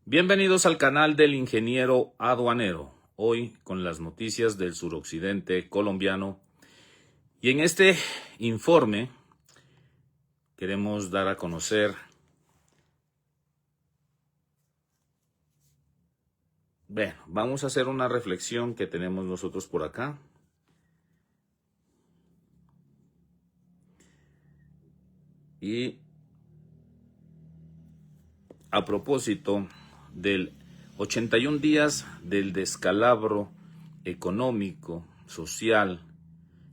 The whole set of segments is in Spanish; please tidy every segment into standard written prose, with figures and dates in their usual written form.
Bienvenidos al canal del ingeniero aduanero, hoy con las noticias del suroccidente colombiano. Y en este informe queremos dar a conocer vamos a hacer una reflexión que tenemos nosotros por acá. Y a propósito del 81 días del descalabro económico, social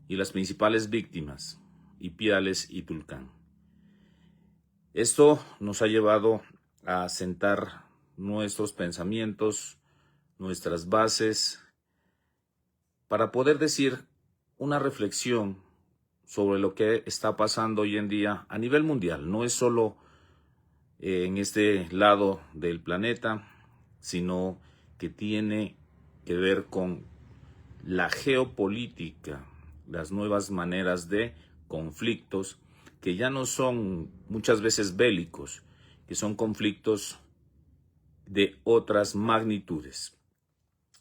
y las principales víctimas, Ipiales y Tulcán. Esto nos ha llevado a sentar nuestros pensamientos, nuestras bases, para poder decir una reflexión sobre lo que está pasando hoy en día a nivel mundial. No es solo en este lado del planeta, sino que tiene que ver con la geopolítica, las nuevas maneras de conflictos que ya no son muchas veces bélicos, que son conflictos de otras magnitudes.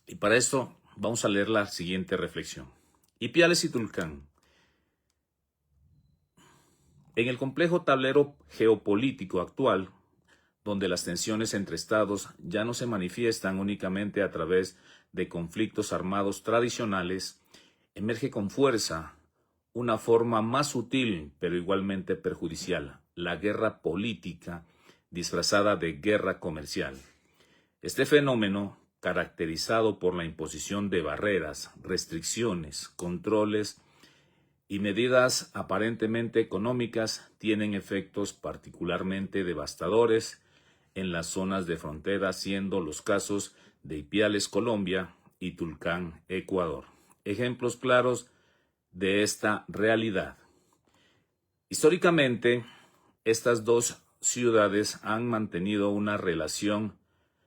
Y para esto vamos a leer la siguiente reflexión. Ipiales y Tulcán. En el complejo tablero geopolítico actual, donde las tensiones entre estados ya no se manifiestan únicamente a través de conflictos armados tradicionales, emerge con fuerza una forma más sutil pero igualmente perjudicial, la guerra política disfrazada de guerra comercial. Este fenómeno, caracterizado por la imposición de barreras, restricciones, controles y medidas aparentemente económicas, tienen efectos particularmente devastadores en las zonas de frontera, siendo los casos de Ipiales, Colombia, y Tulcán, Ecuador, ejemplos claros de esta realidad. Históricamente, estas dos ciudades han mantenido una relación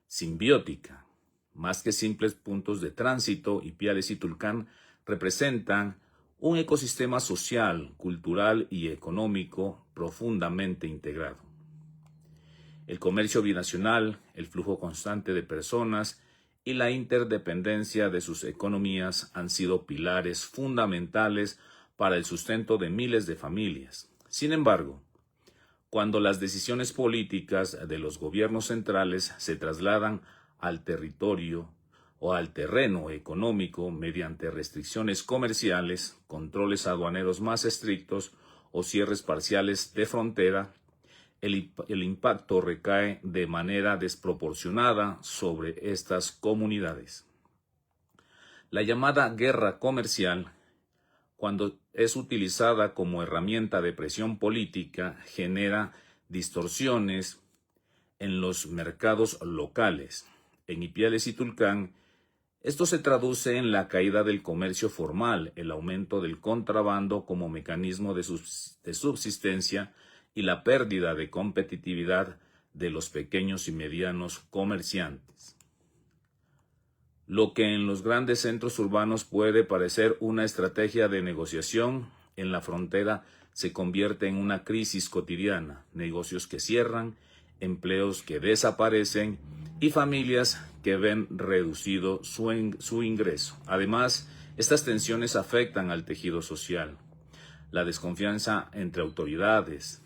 simbiótica. Más que simples puntos de tránsito, Ipiales y Tulcán representan un ecosistema social, cultural y económico profundamente integrado. El comercio binacional, el flujo constante de personas y la interdependencia de sus economías han sido pilares fundamentales para el sustento de miles de familias. Sin embargo, cuando las decisiones políticas de los gobiernos centrales se trasladan al territorio o al terreno económico mediante restricciones comerciales, controles aduaneros más estrictos o cierres parciales de frontera, el impacto recae de manera desproporcionada sobre estas comunidades. La llamada guerra comercial, cuando es utilizada como herramienta de presión política, genera distorsiones en los mercados locales. En Ipiales y Tulcán, esto se traduce en la caída del comercio formal, el aumento del contrabando como mecanismo de subsistencia y la pérdida de competitividad de los pequeños y medianos comerciantes. Lo que en los grandes centros urbanos puede parecer una estrategia de negociación, en la frontera se convierte en una crisis cotidiana, negocios que cierran, empleos que desaparecen y familias que ven reducido su ingreso. Además, estas tensiones afectan al tejido social. La desconfianza entre autoridades,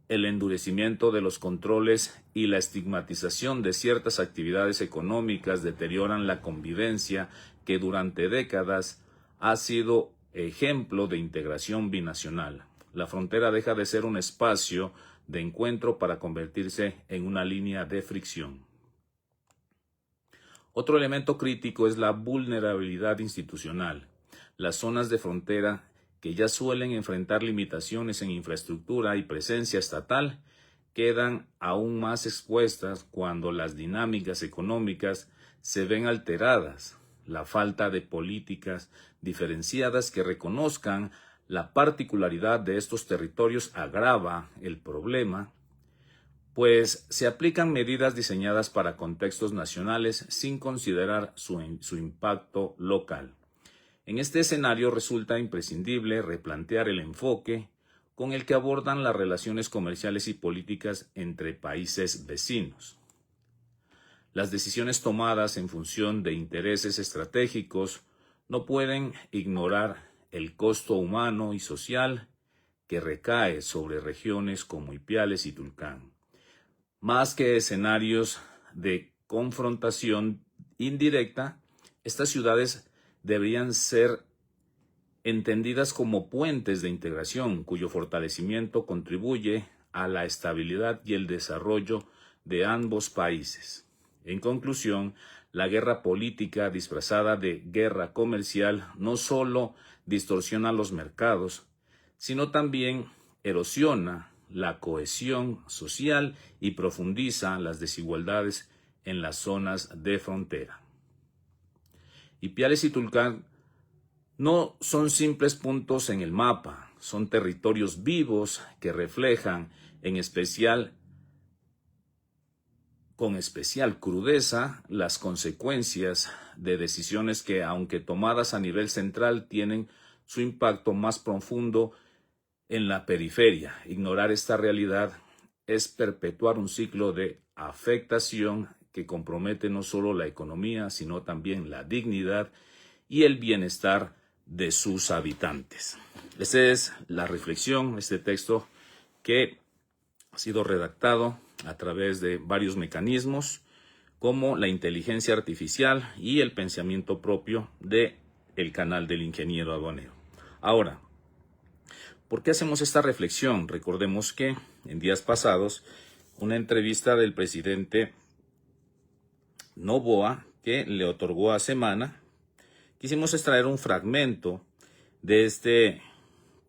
el endurecimiento de los controles y la estigmatización de ciertas actividades económicas deterioran la convivencia que durante décadas ha sido ejemplo de integración binacional. La frontera deja de ser un espacio de encuentro para convertirse en una línea de fricción. Otro elemento crítico es la vulnerabilidad institucional. Las zonas de frontera, que ya suelen enfrentar limitaciones en infraestructura y presencia estatal, quedan aún más expuestas cuando las dinámicas económicas se ven alteradas. La falta de políticas diferenciadas que reconozcan la particularidad de estos territorios agrava el problema, pues se aplican medidas diseñadas para contextos nacionales sin considerar su impacto local. En este escenario resulta imprescindible replantear el enfoque con el que abordan las relaciones comerciales y políticas entre países vecinos. Las decisiones tomadas en función de intereses estratégicos no pueden ignorar el costo humano y social que recae sobre regiones como Ipiales y Tulcán. Más que escenarios de confrontación indirecta, estas ciudades deberían ser entendidas como puentes de integración cuyo fortalecimiento contribuye a la estabilidad y el desarrollo de ambos países. En conclusión, la guerra política disfrazada de guerra comercial no solo distorsiona los mercados, sino también erosiona la cohesión social y profundiza las desigualdades en las zonas de frontera. Ipiales y Tulcán no son simples puntos en el mapa, son territorios vivos que reflejan con especial crudeza las consecuencias de decisiones que, aunque tomadas a nivel central, tienen su impacto más profundo en la periferia. Ignorar esta realidad es perpetuar un ciclo de afectación que compromete no solo la economía, sino también la dignidad y el bienestar de sus habitantes. Esta es la reflexión, este texto que ha sido redactado a través de varios mecanismos como la inteligencia artificial y el pensamiento propio del canal del ingeniero aduanero. Ahora, ¿por qué hacemos esta reflexión? Recordemos que en días pasados una entrevista del presidente Noboa que le otorgó a Semana, quisimos extraer un fragmento de este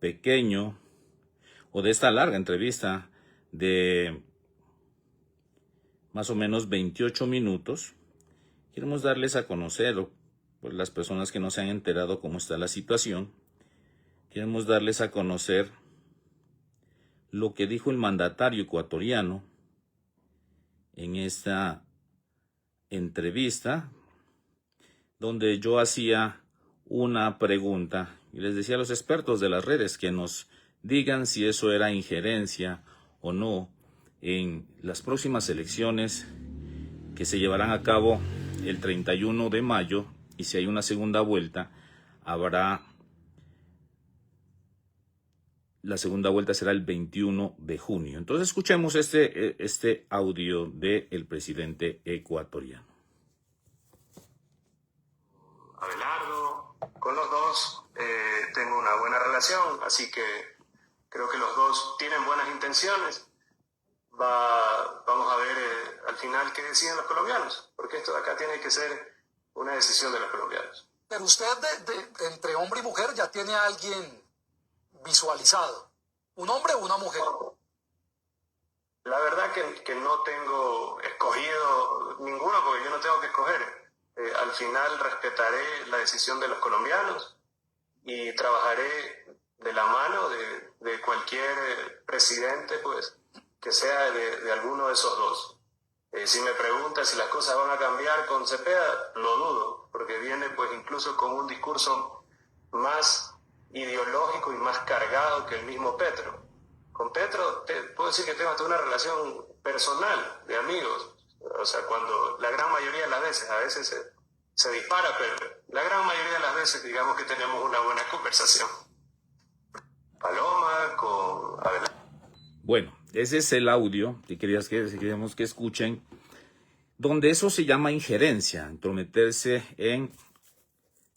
pequeño o de esta larga entrevista de más o menos 28 minutos. Queremos darles a conocer, pues, las personas que no se han enterado cómo está la situación, queremos darles a conocer lo que dijo el mandatario ecuatoriano en esta entrevista, donde yo hacía una pregunta y les decía a los expertos de las redes que nos digan si eso era injerencia o no en las próximas elecciones que se llevarán a cabo el 31 de mayo, y si hay una segunda vuelta, la segunda vuelta será el 21 de junio. Entonces escuchemos este audio del presidente ecuatoriano. Abelardo, con los dos tengo una buena relación, así que creo que los dos tienen buenas intenciones. Vamos a ver al final qué deciden los colombianos, porque esto de acá tiene que ser una decisión de los colombianos. Pero usted, entre hombre y mujer, ya tiene a alguien visualizado. ¿Un hombre o una mujer? La verdad que no tengo escogido ninguno, porque yo no tengo que escoger. Al final respetaré la decisión de los colombianos y trabajaré de la mano de cualquier presidente, pues, que sea de alguno de esos dos. Si me preguntas si las cosas van a cambiar con Cepeda, lo dudo, porque viene pues incluso con un discurso más ideológico y más cargado que el mismo Petro. Con Petro puedo decir que tengo hasta una relación personal, de amigos. O sea, cuando la gran mayoría de las veces, a veces se dispara, pero la gran mayoría de las veces digamos que tenemos una buena conversación. Paloma con Abelardo. Bueno, ese es el audio que queríamos que escuchen, donde eso se llama injerencia, entrometerse en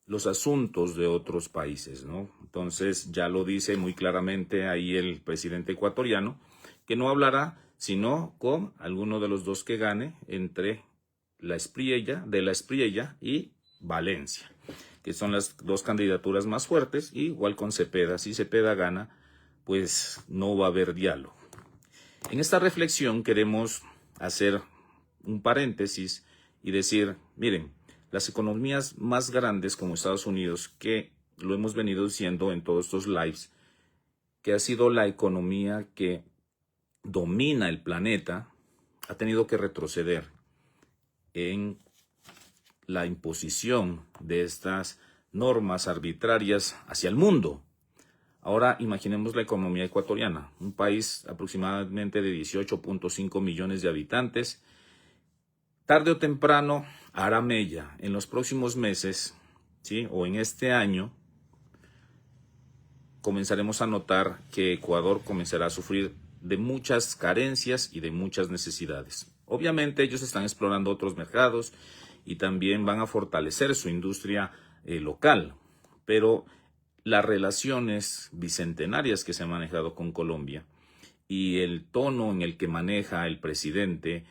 los asuntos de otros países, ¿no? Entonces ya lo dice muy claramente ahí el presidente ecuatoriano, que no hablará sino con alguno de los dos que gane entre de la Espriella y Valencia, que son las dos candidaturas más fuertes, y igual con Cepeda. Si Cepeda gana, pues no va a haber diálogo. En esta reflexión queremos hacer un paréntesis y decir, miren, las economías más grandes como Estados Unidos, que lo hemos venido diciendo en todos estos lives, que ha sido la economía que domina el planeta, ha tenido que retroceder en la imposición de estas normas arbitrarias hacia el mundo. Ahora imaginemos la economía ecuatoriana, un país aproximadamente de 18.5 millones de habitantes, tarde o temprano hará mella en los próximos meses, ¿sí? O en este año, comenzaremos a notar que Ecuador comenzará a sufrir de muchas carencias y de muchas necesidades. Obviamente ellos están explorando otros mercados y también van a fortalecer su industria local, pero las relaciones bicentenarias que se han manejado con Colombia y el tono en el que maneja el presidente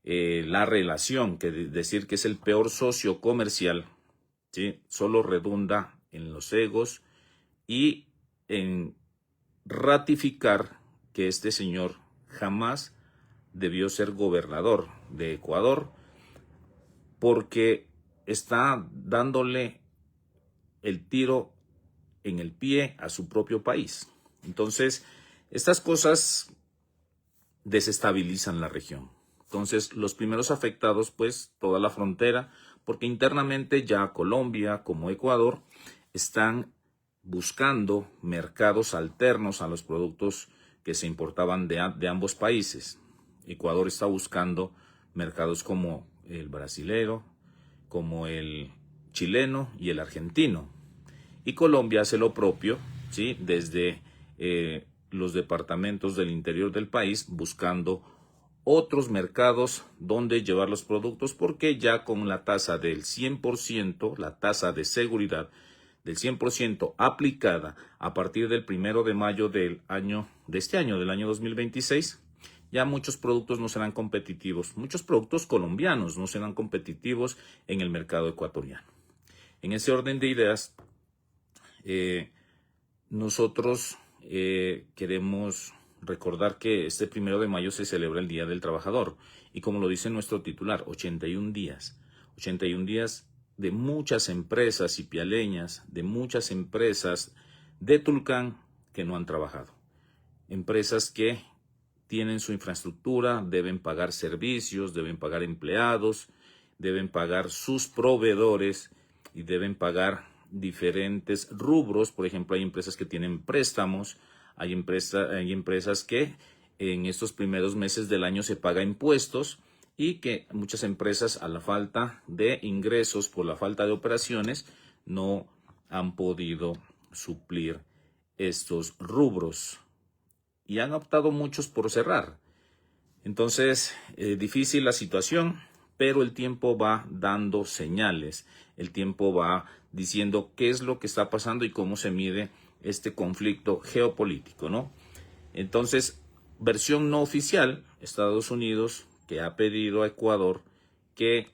la relación, que decir que es el peor socio comercial, ¿sí? Solo redunda en los egos y en ratificar que este señor jamás debió ser gobernador de Ecuador, porque está dándole el tiro en el pie a su propio país. Entonces, estas cosas desestabilizan la región. Entonces, los primeros afectados, pues, toda la frontera, porque internamente ya Colombia como Ecuador están buscando mercados alternos a los productos que se importaban de ambos países. Ecuador está buscando mercados como el brasilero, como el chileno y el argentino. Y Colombia hace lo propio, ¿sí? Desde los departamentos del interior del país, buscando otros mercados donde llevar los productos, porque ya con la tasa del 100%, la tasa de seguridad del 100% aplicada a partir del 1 de mayo del año 2026, ya muchos productos no serán competitivos, muchos productos colombianos no serán competitivos en el mercado ecuatoriano. En ese orden de ideas, nosotros queremos recordar que este 1 de mayo se celebra el Día del Trabajador y, como lo dice nuestro titular, 81 días de muchas empresas ipialeñas, de muchas empresas de Tulcán que no han trabajado. Empresas que tienen su infraestructura, deben pagar servicios, deben pagar empleados, deben pagar sus proveedores y deben pagar diferentes rubros. Por ejemplo, hay empresas que tienen préstamos, hay empresas que en estos primeros meses del año se paga impuestos y que muchas empresas, a la falta de ingresos por la falta de operaciones, no han podido suplir estos rubros y han optado muchos por cerrar. Entonces, difícil la situación, pero el tiempo va dando señales, el tiempo va diciendo qué es lo que está pasando y cómo se mide este conflicto geopolítico, ¿no? Entonces, versión no oficial, Estados Unidos, que ha pedido a Ecuador que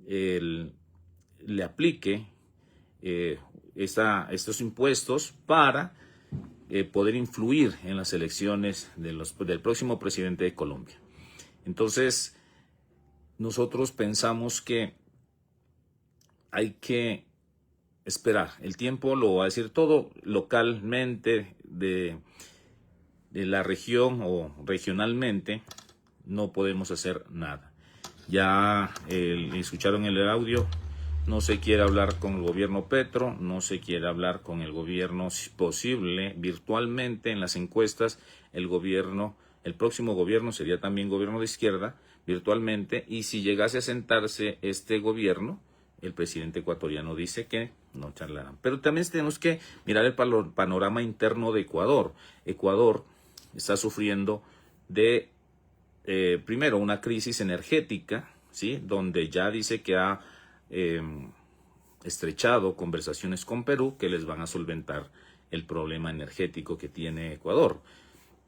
le aplique estos impuestos para poder influir en las elecciones del próximo presidente de Colombia. Entonces, nosotros pensamos que hay que esperar. El tiempo lo va a decir todo. Localmente de la región o regionalmente no podemos hacer nada. Ya escucharon el audio. No se quiere hablar con el gobierno Petro, no se quiere hablar con el gobierno posible virtualmente. En las encuestas el próximo gobierno sería también gobierno de izquierda virtualmente, y si llegase a sentarse este gobierno, el presidente ecuatoriano dice que no charlarán. Pero también tenemos que mirar el panorama interno de Ecuador. Ecuador está sufriendo de, primero, una crisis energética, ¿sí? Donde ya dice que ha estrechado conversaciones con Perú que les van a solventar el problema energético que tiene Ecuador.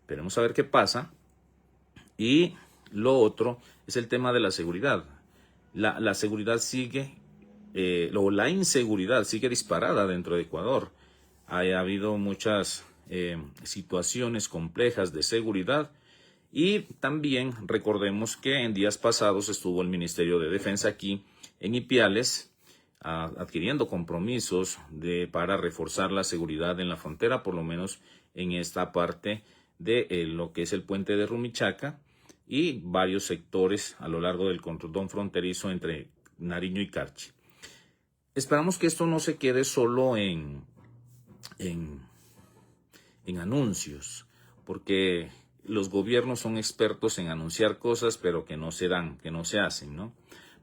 Veremos a ver qué pasa. Y lo otro es el tema de la seguridad. La seguridad sigue, la inseguridad sigue disparada dentro de Ecuador. Ha habido muchas situaciones complejas de seguridad. Y también recordemos que en días pasados estuvo el Ministerio de Defensa aquí en Ipiales, adquiriendo compromisos para reforzar la seguridad en la frontera, por lo menos en esta parte de lo que es el puente de Rumichaca y varios sectores a lo largo del cordón fronterizo entre Nariño y Carchi. Esperamos que esto no se quede solo en anuncios, porque los gobiernos son expertos en anunciar cosas, pero que no se dan, que no se hacen, ¿no?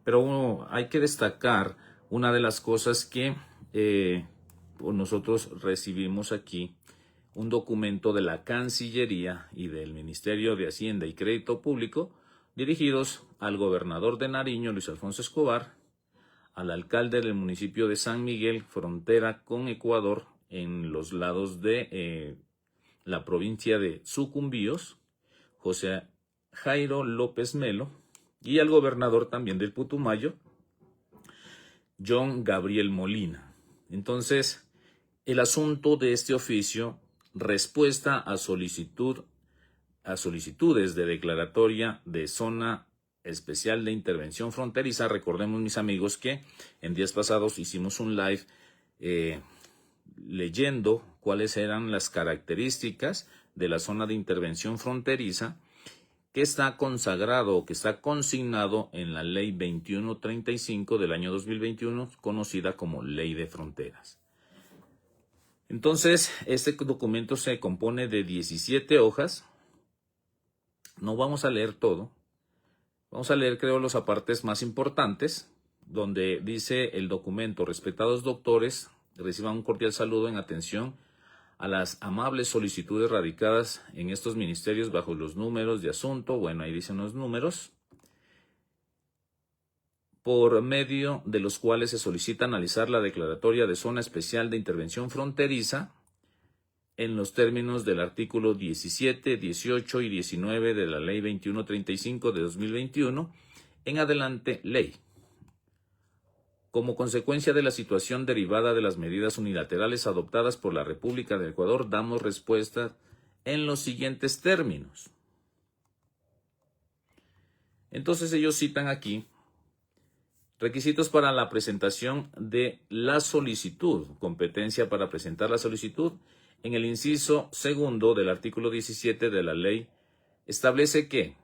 Pero hay que destacar una de las cosas que nosotros recibimos aquí, un documento de la Cancillería y del Ministerio de Hacienda y Crédito Público dirigidos al gobernador de Nariño, Luis Alfonso Escobar, al alcalde del municipio de San Miguel, frontera con Ecuador, en los lados de la provincia de Sucumbíos, José Jairo López Melo, y al gobernador también del Putumayo, John Gabriel Molina. Entonces, el asunto de este oficio, respuesta a solicitudes de declaratoria de zona especial de intervención fronteriza. Recordemos, mis amigos, que en días pasados hicimos un live leyendo cuáles eran las características de la zona de intervención fronteriza, que está consagrado o que está consignado en la Ley 2135 del año 2021, conocida como Ley de Fronteras. Entonces, este documento se compone de 17 hojas. No vamos a leer todo. Vamos a leer, creo, los apartes más importantes, donde dice el documento: respetados doctores, reciban un cordial saludo en atención a las amables solicitudes radicadas en estos ministerios bajo los números de asunto. Bueno, ahí dicen los números, por medio de los cuales se solicita analizar la declaratoria de zona especial de intervención fronteriza en los términos del artículo 17, 18 y 19 de la Ley 2135 de 2021, en adelante ley. Como consecuencia de la situación derivada de las medidas unilaterales adoptadas por la República de Ecuador, damos respuesta en los siguientes términos. Entonces ellos citan aquí requisitos para la presentación de la solicitud, competencia para presentar la solicitud. En el inciso segundo del artículo 17 de la ley establece que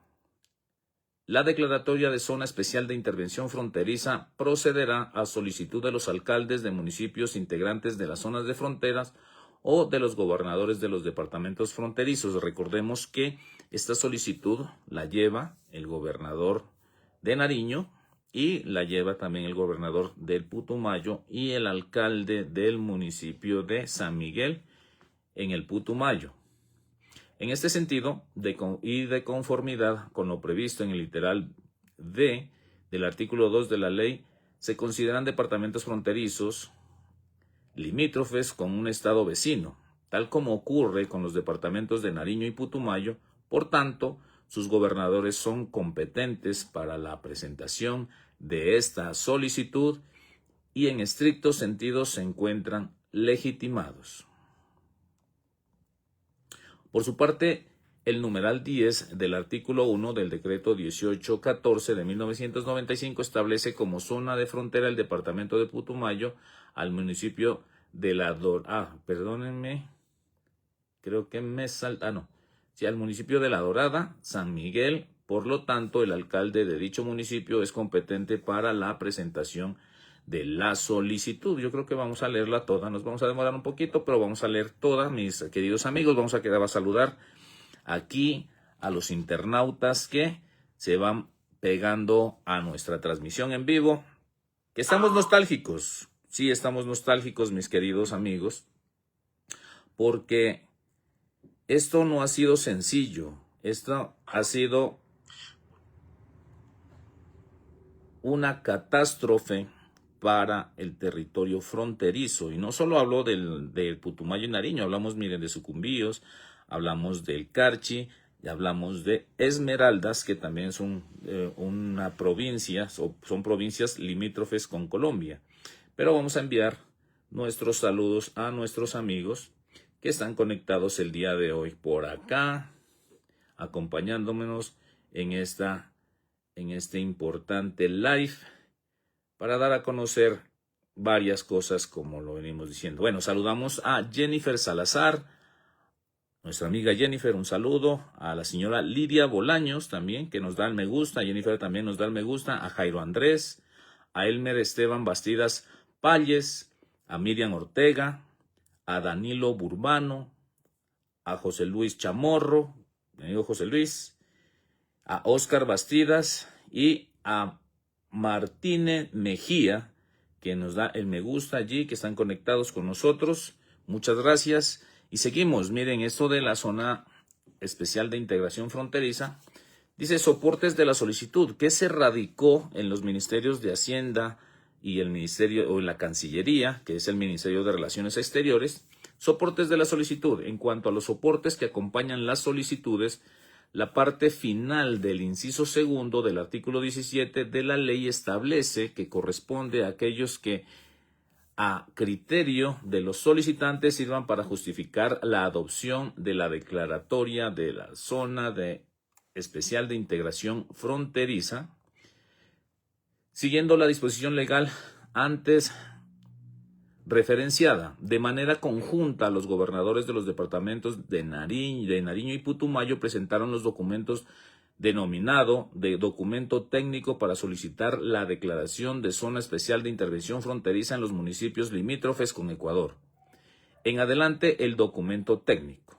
la declaratoria de zona especial de intervención fronteriza procederá a solicitud de los alcaldes de municipios integrantes de las zonas de fronteras o de los gobernadores de los departamentos fronterizos. Recordemos que esta solicitud la lleva el gobernador de Nariño y la lleva también el gobernador del Putumayo y el alcalde del municipio de San Miguel en el Putumayo. En este sentido, y de conformidad con lo previsto en el literal D del artículo 2 de la ley, se consideran departamentos fronterizos limítrofes con un estado vecino, tal como ocurre con los departamentos de Nariño y Putumayo. Por tanto, sus gobernadores son competentes para la presentación de esta solicitud y en estricto sentido se encuentran legitimados. Por su parte, el numeral 10 del artículo 1 del decreto 1814 de 1995 establece como zona de frontera el departamento de Putumayo al municipio de la Dorada. Al municipio de La Dorada, San Miguel. Por lo tanto, el alcalde de dicho municipio es competente para la presentación de la solicitud. Yo creo que vamos a leerla toda, nos vamos a demorar un poquito, pero vamos a leer toda, mis queridos amigos. Vamos a quedar a saludar aquí a los internautas que se van pegando a nuestra transmisión en vivo, que estamos nostálgicos. Sí, estamos nostálgicos, mis queridos amigos, porque esto no ha sido sencillo. Esto ha sido una catástrofe para el territorio fronterizo. Y no solo hablo del Putumayo y Nariño, hablamos, miren, de Sucumbíos, hablamos del Carchi, y hablamos de Esmeraldas, que también son una provincia, son provincias limítrofes con Colombia. Pero vamos a enviar nuestros saludos a nuestros amigos que están conectados el día de hoy por acá, acompañándonos en este importante live, para dar a conocer varias cosas, como lo venimos diciendo. Bueno, saludamos a Jennifer Salazar, nuestra amiga Jennifer, un saludo. A la señora Lidia Bolaños también, que nos da el me gusta. Jennifer también nos da el me gusta. A Jairo Andrés, a Elmer Esteban Bastidas Palles, a Miriam Ortega, a Danilo Burbano, a José Luis Chamorro, mi amigo José Luis, a Oscar Bastidas y a Martínez Mejía, que nos da el me gusta allí, que están conectados con nosotros. Muchas gracias. Y seguimos. Miren, esto de la zona especial de integración fronteriza. Dice soportes de la solicitud, que se radicó en los ministerios de Hacienda y el ministerio o en la Cancillería, que es el Ministerio de Relaciones Exteriores. Soportes de la solicitud. En cuanto a los soportes que acompañan las solicitudes, la parte final del inciso segundo del artículo 17 de la ley establece que corresponde a aquellos que a criterio de los solicitantes sirvan para justificar la adopción de la declaratoria de la zona especial de integración fronteriza, siguiendo la disposición legal antes referenciada. De manera conjunta, los gobernadores de los departamentos de Nariño y Putumayo presentaron los documentos denominado de documento técnico para solicitar la declaración de zona especial de intervención fronteriza en los municipios limítrofes con Ecuador. En adelante, el documento técnico,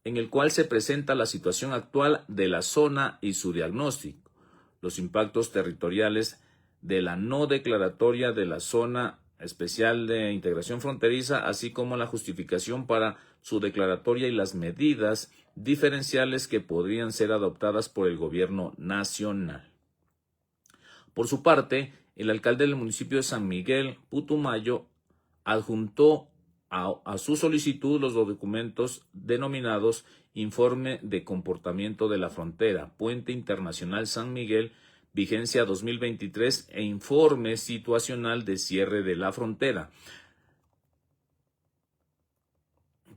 en el cual se presenta la situación actual de la zona y su diagnóstico, los impactos territoriales de la no declaratoria de la zona especial de integración fronteriza, así como la justificación para su declaratoria y las medidas diferenciales que podrían ser adoptadas por el gobierno nacional. Por su parte, el alcalde del municipio de San Miguel, Putumayo, adjuntó a su solicitud los documentos denominados Informe de Comportamiento de la Frontera, Puente Internacional San Miguel, vigencia 2023 e Informe Situacional de Cierre de la Frontera,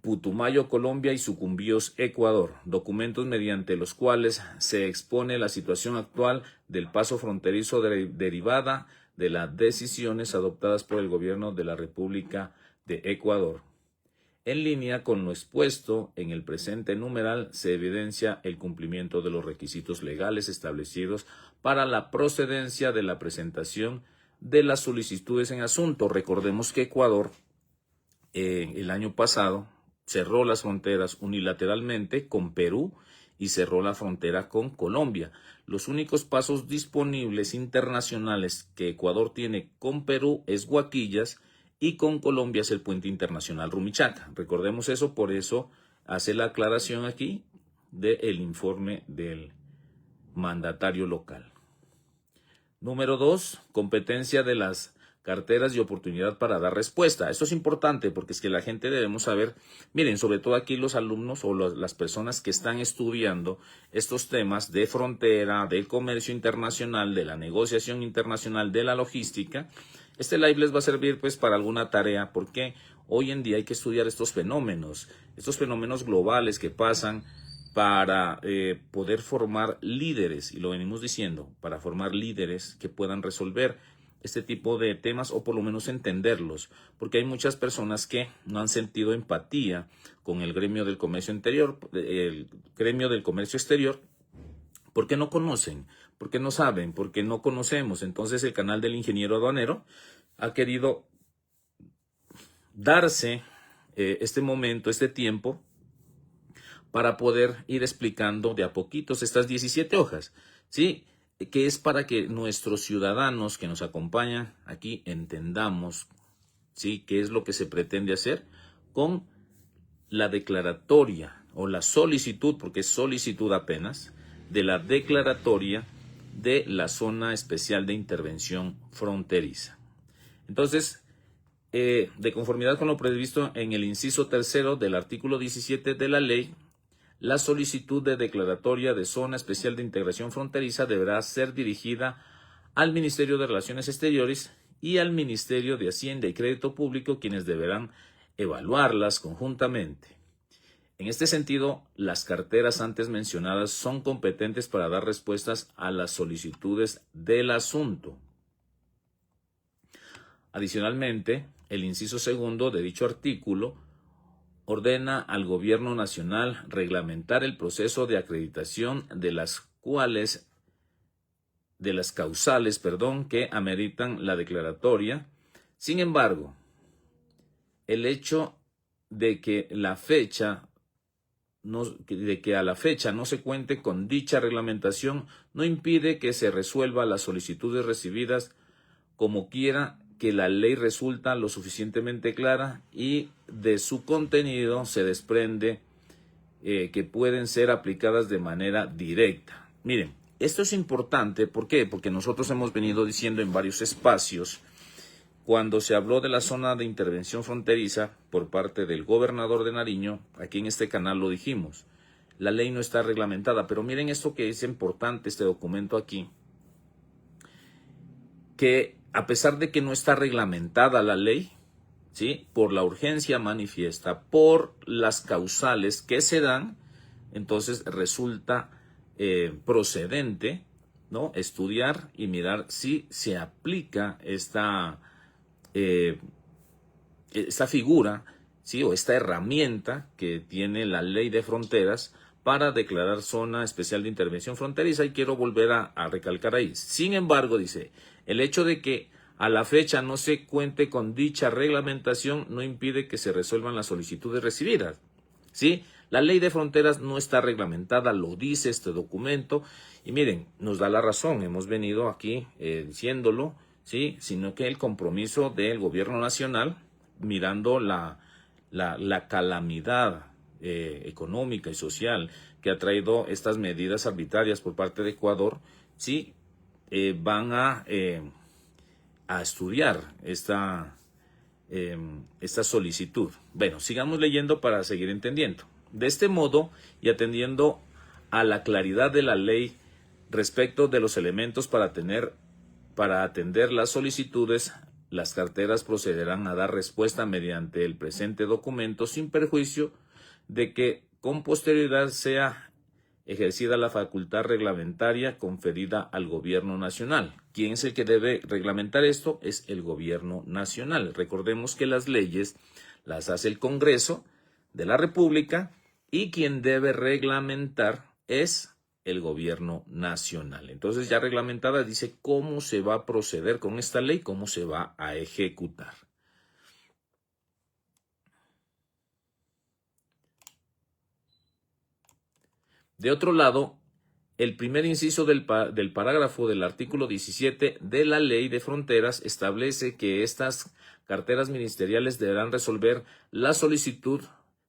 Putumayo, Colombia y Sucumbíos, Ecuador, documentos mediante los cuales se expone la situación actual del paso fronterizo derivada de las decisiones adoptadas por el gobierno de la República de Ecuador. En línea con lo expuesto en el presente numeral, se evidencia el cumplimiento de los requisitos legales establecidos para la procedencia de la presentación de las solicitudes en asunto. Recordemos que Ecuador el año pasado cerró las fronteras unilateralmente con Perú y cerró la frontera con Colombia. Los únicos pasos disponibles internacionales que Ecuador tiene con Perú es Guaquillas y con Colombia es el puente internacional Rumichaca. Recordemos eso, por eso hace la aclaración aquí del informe del mandatario local. Número 2, competencia de las carteras y oportunidad para dar respuesta. Esto es importante porque es que la gente debemos saber, miren, sobre todo aquí los alumnos o las personas que están estudiando estos temas de frontera, del comercio internacional, de la negociación internacional, de la logística. Este live les va a servir pues para alguna tarea porque hoy en día hay que estudiar estos fenómenos globales que pasan para poder formar líderes, y lo venimos diciendo, para formar líderes que puedan resolver este tipo de temas o por lo menos entenderlos, porque hay muchas personas que no han sentido empatía con el gremio del comercio exterior, porque no conocen, porque no saben, porque no conocemos. Entonces el canal del ingeniero aduanero ha querido darse este momento, este tiempo, para poder ir explicando de a poquitos estas 17 hojas, ¿sí? Que es para que nuestros ciudadanos que nos acompañan aquí entendamos, ¿sí?, qué es lo que se pretende hacer con la declaratoria o la solicitud, porque es solicitud apenas, de la declaratoria de la zona especial de intervención fronteriza. Entonces, de conformidad con lo previsto en el inciso tercero del artículo 17 de la ley, la solicitud de declaratoria de zona especial de integración fronteriza deberá ser dirigida al Ministerio de Relaciones Exteriores y al Ministerio de Hacienda y Crédito Público, quienes deberán evaluarlas conjuntamente. En este sentido, las carteras antes mencionadas son competentes para dar respuestas a las solicitudes del asunto. Adicionalmente, el inciso segundo de dicho artículo ordena al Gobierno Nacional reglamentar el proceso de acreditación de las causales que ameritan la declaratoria. Sin embargo, el hecho de que la fecha de que a la fecha no se cuente con dicha reglamentación no impide que se resuelva las solicitudes recibidas, como quiera que la ley resulta lo suficientemente clara y de su contenido se desprende que pueden ser aplicadas de manera directa. Miren, esto es importante, ¿por qué? Porque nosotros hemos venido diciendo en varios espacios, cuando se habló de la zona de intervención fronteriza por parte del gobernador de Nariño, aquí en este canal lo dijimos, la ley no está reglamentada, pero miren esto que es importante, este documento aquí, que a pesar de que no está reglamentada la ley, ¿sí?, por la urgencia manifiesta, por las causales que se dan, entonces resulta procedente, ¿no?, estudiar y mirar si se aplica esta figura, ¿sí?, o esta herramienta que tiene la ley de fronteras para declarar zona especial de intervención fronteriza. Y quiero volver a recalcar ahí. Sin embargo, dice, el hecho de que a la fecha no se cuente con dicha reglamentación no impide que se resuelvan las solicitudes recibidas, ¿sí? La ley de fronteras no está reglamentada, lo dice este documento, y miren, nos da la razón, hemos venido aquí diciéndolo, ¿sí?, sino que el compromiso del gobierno nacional, mirando la calamidad económica y social que ha traído estas medidas arbitrarias por parte de Ecuador, ¿sí?, van a estudiar esta solicitud. Bueno, sigamos leyendo para seguir entendiendo. De este modo, y atendiendo a la claridad de la ley respecto de los elementos para atender las solicitudes, las carteras procederán a dar respuesta mediante el presente documento sin perjuicio de que con posterioridad sea ejercida la facultad reglamentaria conferida al gobierno nacional. ¿Quién es el que debe reglamentar esto? Es el gobierno nacional. Recordemos que las leyes las hace el Congreso de la República y quien debe reglamentar es el gobierno nacional. Entonces, ya reglamentada, dice cómo se va a proceder con esta ley, cómo se va a ejecutar. De otro lado, el primer inciso del parágrafo del artículo 17 de la Ley de Fronteras establece que estas carteras ministeriales deberán resolver la solicitud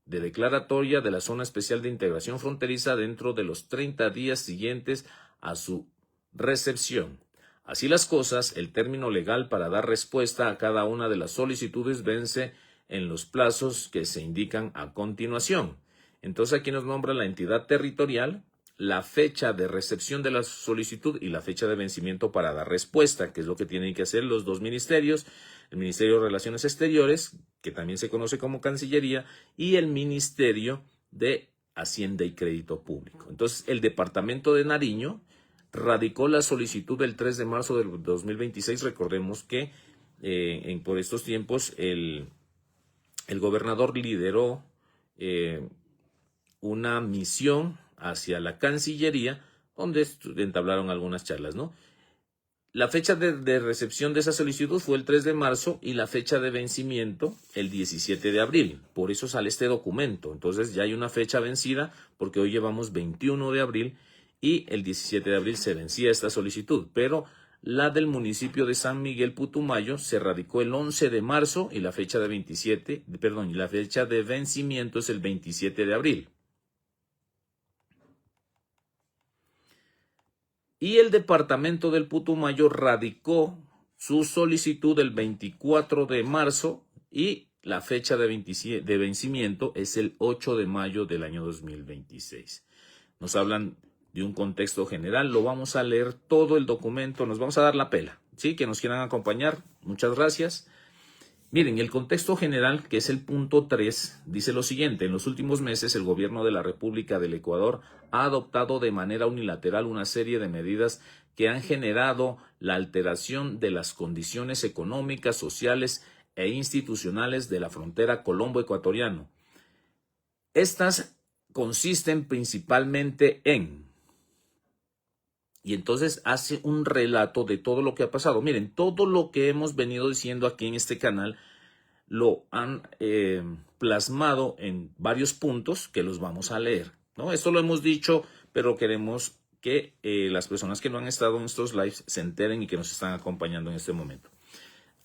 de declaratoria de la Zona Especial de Integración Fronteriza dentro de los 30 días siguientes a su recepción. Así las cosas, el término legal para dar respuesta a cada una de las solicitudes vence en los plazos que se indican a continuación. Entonces aquí nos nombra la entidad territorial, la fecha de recepción de la solicitud y la fecha de vencimiento para dar respuesta, que es lo que tienen que hacer los dos ministerios, el Ministerio de Relaciones Exteriores, que también se conoce como Cancillería, y el Ministerio de Hacienda y Crédito Público. Entonces, el Departamento de Nariño radicó la solicitud el 3 de marzo del 2026. Recordemos que por estos tiempos el gobernador lideró una misión hacia la Cancillería, donde entablaron algunas charlas, ¿no? La fecha de recepción de esa solicitud fue el 3 de marzo y la fecha de vencimiento el 17 de abril. Por eso sale este documento. Entonces ya hay una fecha vencida porque hoy llevamos 21 de abril y el 17 de abril se vencía esta solicitud. Pero la del municipio de San Miguel Putumayo se radicó el 11 de marzo y la fecha de vencimiento es el 27 de abril. Y el departamento del Putumayo radicó su solicitud el 24 de marzo y la fecha de vencimiento es el 8 de mayo del año 2026. Nos hablan de un contexto general, lo vamos a leer todo el documento, nos vamos a dar la pela, ¿sí? Que nos quieran acompañar, muchas gracias. Miren, el contexto general, que es el punto 3, dice lo siguiente. En los últimos meses, el gobierno de la República del Ecuador ha adoptado de manera unilateral una serie de medidas que han generado la alteración de las condiciones económicas, sociales e institucionales de la frontera colombo-ecuatoriana. Estas consisten principalmente en... Y entonces hace un relato de todo lo que ha pasado. Miren, todo lo que hemos venido diciendo aquí en este canal lo han plasmado en varios puntos que los vamos a leer, ¿no? Esto lo hemos dicho, pero queremos que las personas que no han estado en estos lives se enteren y que nos están acompañando en este momento.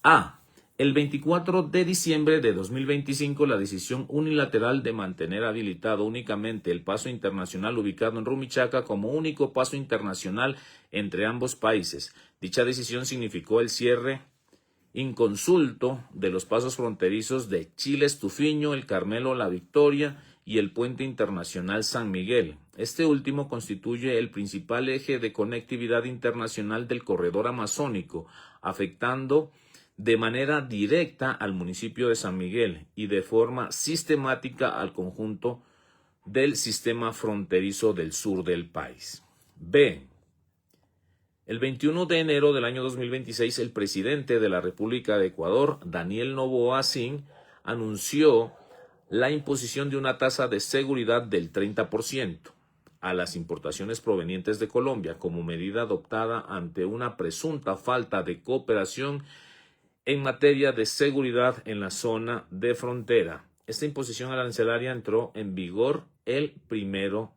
A. El 24 de diciembre de 2025, la decisión unilateral de mantener habilitado únicamente el paso internacional ubicado en Rumichaca como único paso internacional entre ambos países. Dicha decisión significó el cierre inconsulto de los pasos fronterizos de Chile Estufiño, El Carmelo, La Victoria y el Puente Internacional San Miguel. Este último constituye el principal eje de conectividad internacional del corredor amazónico, afectando de manera directa al municipio de San Miguel y de forma sistemática al conjunto del sistema fronterizo del sur del país. B. El 21 de enero del año 2026, el presidente de la República de Ecuador, Daniel Noboa Sin, anunció la imposición de una tasa de seguridad del 30% a las importaciones provenientes de Colombia como medida adoptada ante una presunta falta de cooperación en materia de seguridad en la zona de frontera. Esta imposición arancelaria entró en vigor el 1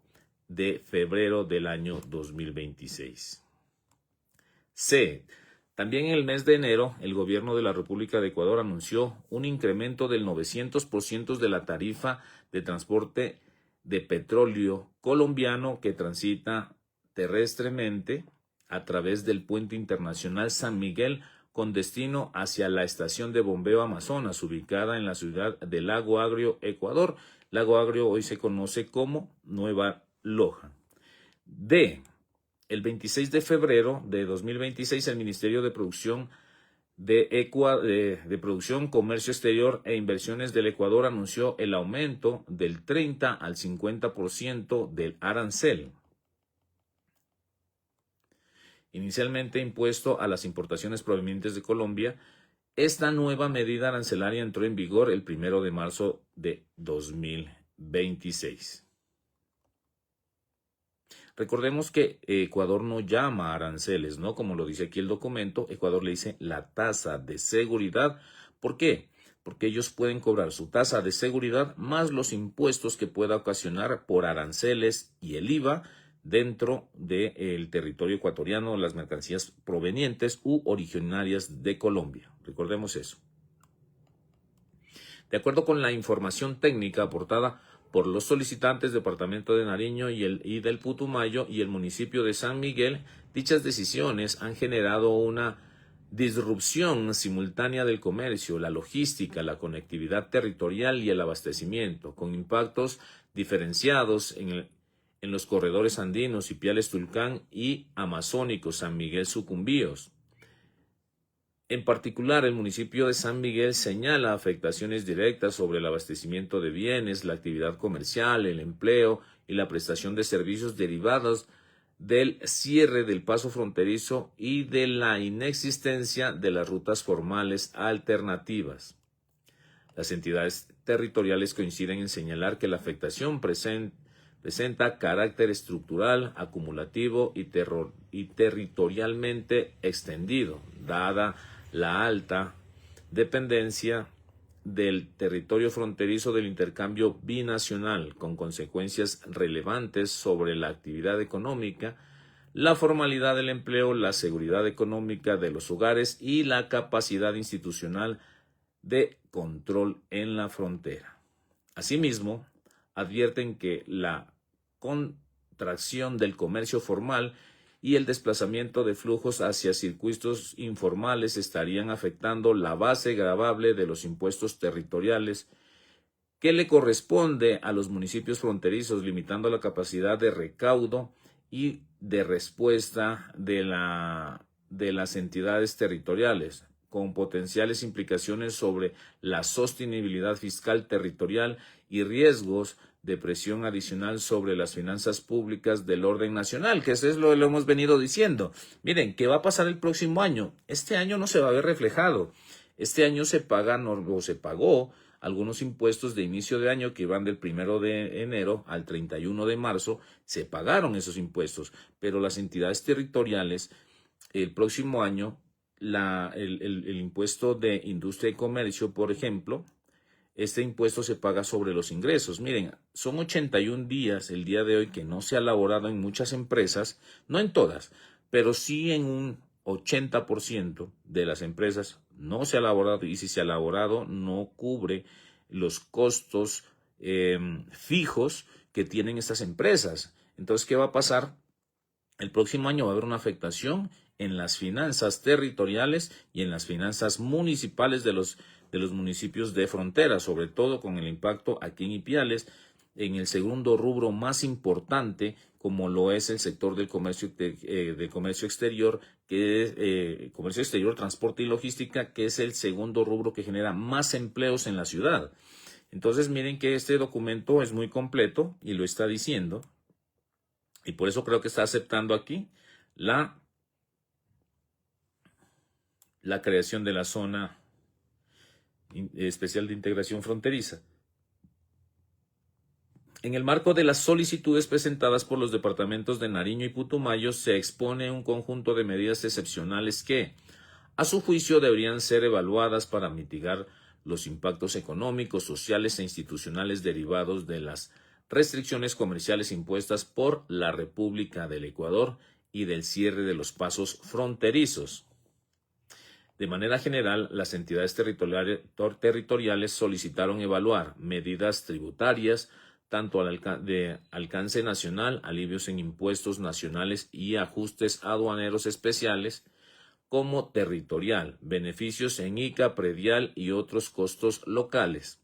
de febrero del año 2026. C. También en el mes de enero, el gobierno de la República de Ecuador anunció un incremento del 900% de la tarifa de transporte de petróleo colombiano que transita terrestremente a través del Puente Internacional San Miguel con destino hacia la estación de bombeo Amazonas, ubicada en la ciudad de Lago Agrio, Ecuador. Lago Agrio hoy se conoce como Nueva Loja. D. El 26 de febrero de 2026, el Ministerio de Producción de Producción, Comercio Exterior e Inversiones del Ecuador anunció el aumento del 30 al 50% del arancel, inicialmente impuesto a las importaciones provenientes de Colombia. Esta nueva medida arancelaria entró en vigor el 1 de marzo de 2026. Recordemos que Ecuador no llama aranceles, ¿no? Como lo dice aquí el documento, Ecuador le dice la tasa de seguridad. ¿Por qué? Porque ellos pueden cobrar su tasa de seguridad más los impuestos que pueda ocasionar por aranceles y el IVA dentro del territorio ecuatoriano, las mercancías provenientes u originarias de Colombia. Recordemos eso. De acuerdo con la información técnica aportada por los solicitantes Departamento de Nariño y del Putumayo y el municipio de San Miguel, dichas decisiones han generado una disrupción simultánea del comercio, la logística, la conectividad territorial y el abastecimiento, con impactos diferenciados en los corredores andinos, Ipiales Tulcán y amazónicos, San Miguel Sucumbíos. En particular, el municipio de San Miguel señala afectaciones directas sobre el abastecimiento de bienes, la actividad comercial, el empleo y la prestación de servicios derivados del cierre del paso fronterizo y de la inexistencia de las rutas formales alternativas. Las entidades territoriales coinciden en señalar que la afectación presenta carácter estructural, acumulativo y territorialmente extendido, dada la alta dependencia del territorio fronterizo del intercambio binacional, con consecuencias relevantes sobre la actividad económica, la formalidad del empleo, la seguridad económica de los hogares y la capacidad institucional de control en la frontera. Asimismo, advierten que la contracción del comercio formal y el desplazamiento de flujos hacia circuitos informales estarían afectando la base gravable de los impuestos territoriales que le corresponde a los municipios fronterizos, limitando la capacidad de recaudo y de respuesta de las entidades territoriales, con potenciales implicaciones sobre la sostenibilidad fiscal territorial y riesgos de presión adicional sobre las finanzas públicas del orden nacional, que eso es lo que lo hemos venido diciendo. Miren, ¿qué va a pasar el próximo año? Este año no se va a ver reflejado. Este año se pagó algunos impuestos de inicio de año que iban del 1 de enero al 31 de marzo, se pagaron esos impuestos, pero las entidades territoriales el próximo año, el impuesto de industria y comercio, por ejemplo, este impuesto se paga sobre los ingresos. Miren, son 81 días el día de hoy que no se ha elaborado en muchas empresas, no en todas, pero sí en un 80% de las empresas no se ha elaborado, y si se ha elaborado no cubre los costos fijos que tienen estas empresas. Entonces, ¿qué va a pasar? El próximo año va a haber una afectación en las finanzas territoriales y en las finanzas municipales de los municipios de frontera, sobre todo con el impacto aquí en Ipiales, en el segundo rubro más importante, como lo es el sector del comercio exterior, que es comercio exterior, transporte y logística, que es el segundo rubro que genera más empleos en la ciudad. Entonces, miren que este documento es muy completo y lo está diciendo, y por eso creo que está aceptando aquí la creación de la zona especial de integración fronteriza. En el marco de las solicitudes presentadas por los departamentos de Nariño y Putumayo, se expone un conjunto de medidas excepcionales que, a su juicio, deberían ser evaluadas para mitigar los impactos económicos, sociales e institucionales derivados de las restricciones comerciales impuestas por la República del Ecuador y del cierre de los pasos fronterizos. De manera general, las entidades territoriales solicitaron evaluar medidas tributarias, tanto de alcance nacional, alivios en impuestos nacionales y ajustes aduaneros especiales, como territorial, beneficios en ICA, predial y otros costos locales,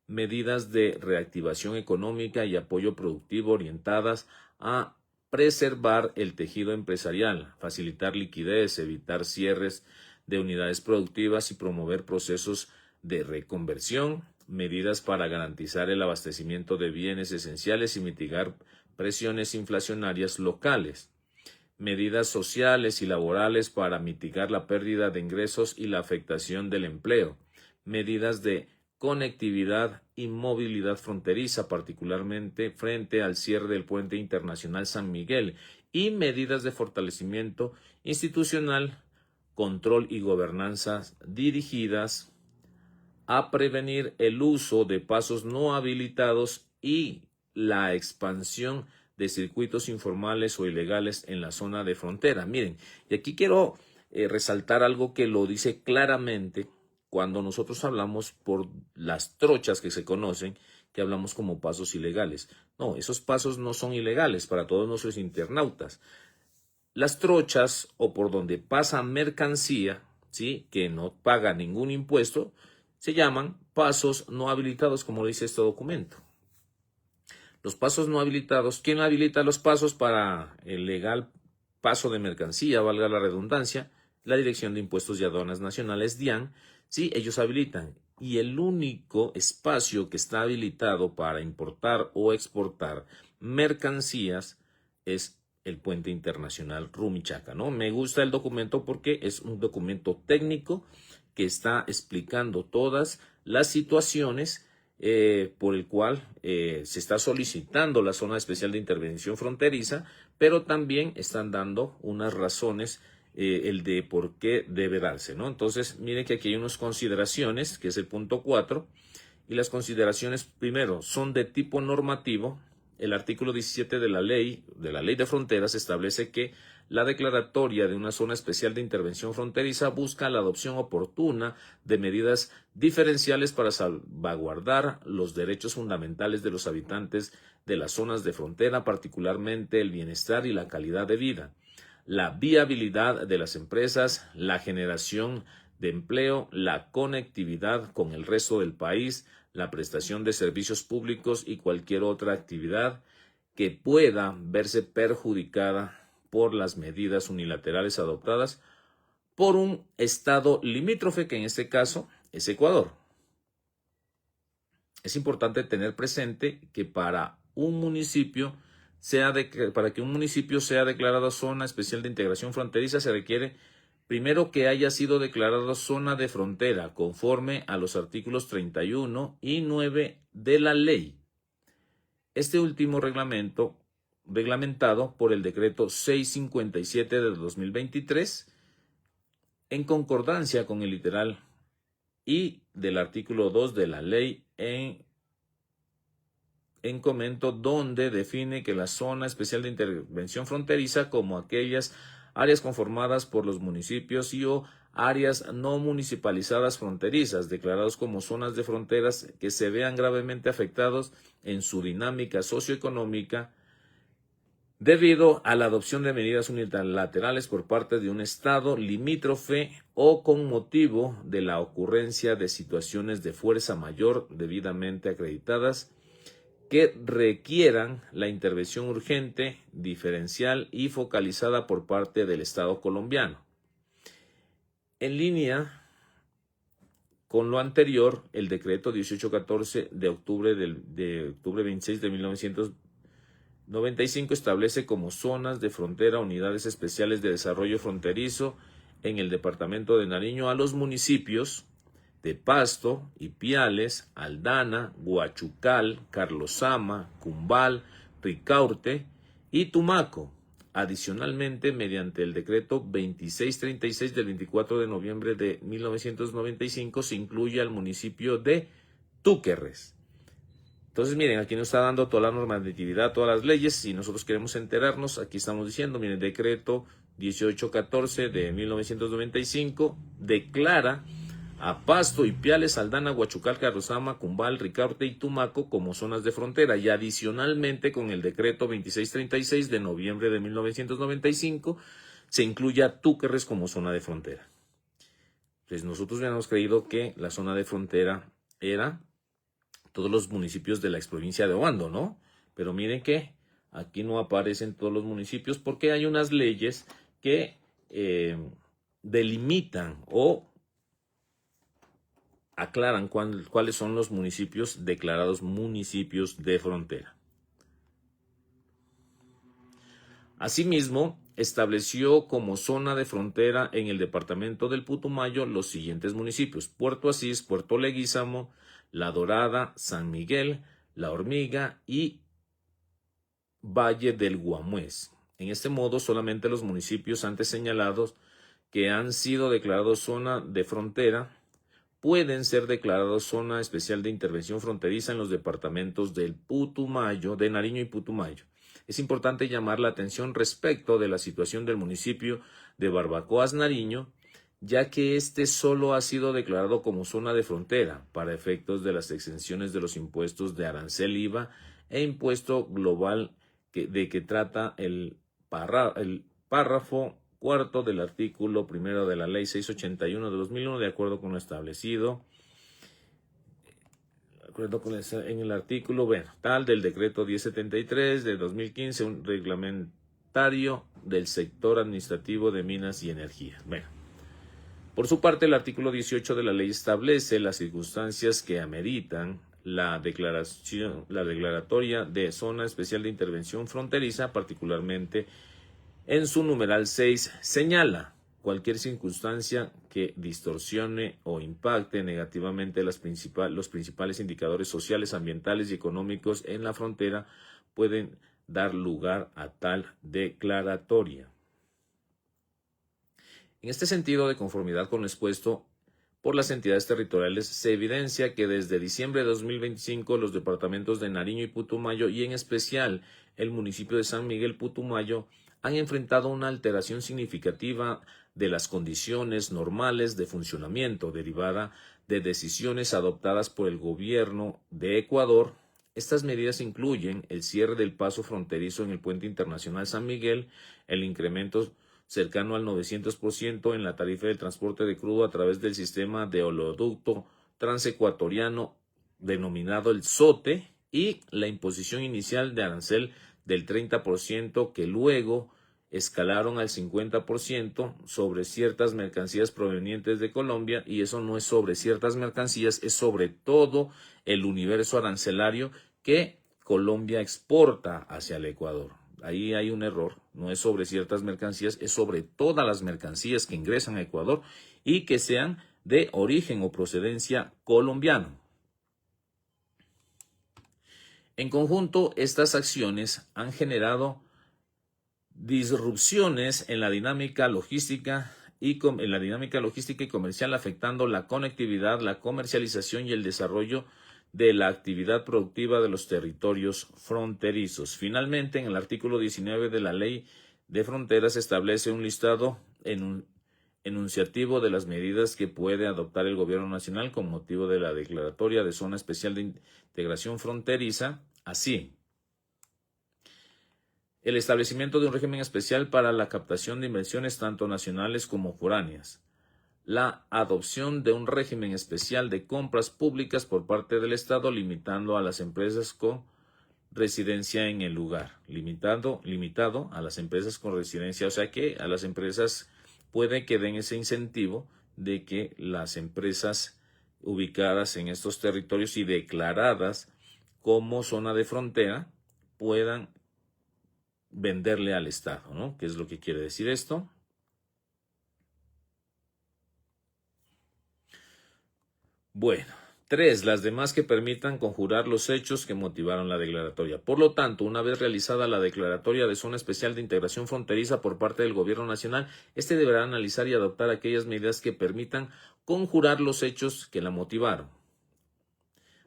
medidas de reactivación económica y apoyo productivo orientadas a preservar el tejido empresarial, facilitar liquidez, evitar cierres de unidades productivas y promover procesos de reconversión, medidas para garantizar el abastecimiento de bienes esenciales y mitigar presiones inflacionarias locales, medidas sociales y laborales para mitigar la pérdida de ingresos y la afectación del empleo, medidas de conectividad y movilidad fronteriza, particularmente frente al cierre del Puente Internacional San Miguel, y medidas de fortalecimiento institucional, control y gobernanza dirigidas a prevenir el uso de pasos no habilitados y la expansión de circuitos informales o ilegales en la zona de frontera. Miren, y aquí quiero resaltar algo que lo dice claramente cuando nosotros hablamos por las trochas que se conocen, que hablamos como pasos ilegales. No, esos pasos no son ilegales para todos nuestros internautas. Las trochas, o por donde pasa mercancía, ¿sí?, que no paga ningún impuesto, se llaman pasos no habilitados, como dice este documento. Los pasos no habilitados, ¿quién habilita los pasos para el legal paso de mercancía, valga la redundancia? La Dirección de Impuestos y Aduanas Nacionales, DIAN. Sí, ellos habilitan. Y el único espacio que está habilitado para importar o exportar mercancías es el Puente Internacional Rumichaca, ¿no? Me gusta el documento porque es un documento técnico que está explicando todas las situaciones por el cual se está solicitando la zona especial de intervención fronteriza, pero también están dando unas razones, el de por qué debe darse, ¿no? Entonces, miren que aquí hay unas consideraciones, que es el punto 4, y las consideraciones, primero, son de tipo normativo. El artículo 17 de la ley de fronteras establece que la declaratoria de una zona especial de intervención fronteriza busca la adopción oportuna de medidas diferenciales para salvaguardar los derechos fundamentales de los habitantes de las zonas de frontera, particularmente el bienestar y la calidad de vida, la viabilidad de las empresas, la generación de empleo, la conectividad con el resto del país, la prestación de servicios públicos y cualquier otra actividad que pueda verse perjudicada por las medidas unilaterales adoptadas por un estado limítrofe, que en este caso es Ecuador. Es importante tener presente que para que un municipio sea declarado zona especial de integración fronteriza, se requiere primero que haya sido declarado zona de frontera conforme a los artículos 31 y 9 de la ley. Este último reglamentado por el decreto 657 de 2023, en concordancia con el literal y del artículo 2 de la ley en comento, donde define que la zona especial de intervención fronteriza como aquellas áreas conformadas por los municipios y o áreas no municipalizadas fronterizas, declarados como zonas de fronteras que se vean gravemente afectados en su dinámica socioeconómica debido a la adopción de medidas unilaterales por parte de un Estado limítrofe o con motivo de la ocurrencia de situaciones de fuerza mayor debidamente acreditadas que requieran la intervención urgente, diferencial y focalizada por parte del Estado colombiano. En línea con lo anterior, el decreto 1814 de octubre 26 de 1995 establece como zonas de frontera unidades especiales de desarrollo fronterizo en el departamento de Nariño a los municipios de Pasto, Ipiales, Aldana, Guachucal, Carlosama, Cumbal, Ricaurte y Tumaco. Adicionalmente, mediante el decreto 2636 del 24 de noviembre de 1995, se incluye al municipio de Túquerres. Entonces, miren, aquí nos está dando toda la normatividad, todas las leyes. Si nosotros queremos enterarnos, aquí estamos diciendo, miren, decreto 1814 de 1995 declara a Pasto, Ipiales, Aldana, Guachucal, Carlosama, Cumbal, Ricaurte y Tumaco como zonas de frontera, y adicionalmente con el decreto 2636 de noviembre de 1995 se incluye a Túquerres como zona de frontera. Pues nosotros habíamos creído que la zona de frontera era todos los municipios de la exprovincia de Obando, ¿no? Pero miren que aquí no aparecen todos los municipios porque hay unas leyes que delimitan o aclaran cuáles son los municipios declarados municipios de frontera. Asimismo, estableció como zona de frontera en el departamento del Putumayo los siguientes municipios: Puerto Asís, Puerto Leguízamo, La Dorada, San Miguel, La Hormiga y Valle del Guamués. En este modo, solamente los municipios antes señalados que han sido declarados zona de frontera pueden ser declarados zona especial de intervención fronteriza en los departamentos del Putumayo, de Nariño y Putumayo. Es importante llamar la atención respecto de la situación del municipio de Barbacoas, Nariño, ya que este solo ha sido declarado como zona de frontera para efectos de las exenciones de los impuestos de arancel, IVA e impuesto global de que trata el párrafo cuarto del artículo primero de la Ley 681 de 2001, de acuerdo con lo establecido en el artículo tal del decreto 1073 de 2015, un reglamentario del sector administrativo de minas y energía. Bueno, por su parte, el artículo 18 de la ley establece las circunstancias que ameritan la declaratoria de zona especial de intervención fronteriza, particularmente en su numeral 6 señala cualquier circunstancia que distorsione o impacte negativamente los principales indicadores sociales, ambientales y económicos en la frontera pueden dar lugar a tal declaratoria. En este sentido, de conformidad con lo expuesto por las entidades territoriales, se evidencia que desde diciembre de 2025 los departamentos de Nariño y Putumayo, y en especial el municipio de San Miguel Putumayo, han enfrentado una alteración significativa de las condiciones normales de funcionamiento derivada de decisiones adoptadas por el gobierno de Ecuador. Estas medidas incluyen el cierre del paso fronterizo en el Puente Internacional San Miguel, el incremento cercano al 900% en la tarifa del transporte de crudo a través del sistema de oleoducto transecuatoriano denominado el SOTE, y la imposición inicial de arancel del 30% que luego escalaron al 50% sobre ciertas mercancías provenientes de Colombia, y eso no es sobre ciertas mercancías, es sobre todo el universo arancelario que Colombia exporta hacia el Ecuador. Ahí hay un error, no es sobre ciertas mercancías, es sobre todas las mercancías que ingresan a Ecuador y que sean de origen o procedencia colombiano. En conjunto, estas acciones han generado disrupciones en la dinámica logística y comercial, afectando la conectividad, la comercialización y el desarrollo de la actividad productiva de los territorios fronterizos. Finalmente, en el artículo 19 de la Ley de Fronteras se establece un listado enunciativo de las medidas que puede adoptar el Gobierno Nacional con motivo de la declaratoria de Zona Especial de Integración Fronteriza, así: el establecimiento de un régimen especial para la captación de inversiones tanto nacionales como foráneas, la adopción de un régimen especial de compras públicas por parte del Estado, limitando a las empresas con residencia en el lugar, limitado a las empresas con residencia, o sea que a las empresas puede que den ese incentivo de que las empresas ubicadas en estos territorios y declaradas como zona de frontera puedan venderle al Estado, ¿no? ¿Qué es lo que quiere decir esto? Bueno, 3. Las demás que permitan conjurar los hechos que motivaron la declaratoria. Por lo tanto, una vez realizada la declaratoria de Zona Especial de Integración Fronteriza por parte del Gobierno Nacional, este deberá analizar y adoptar aquellas medidas que permitan conjurar los hechos que la motivaron.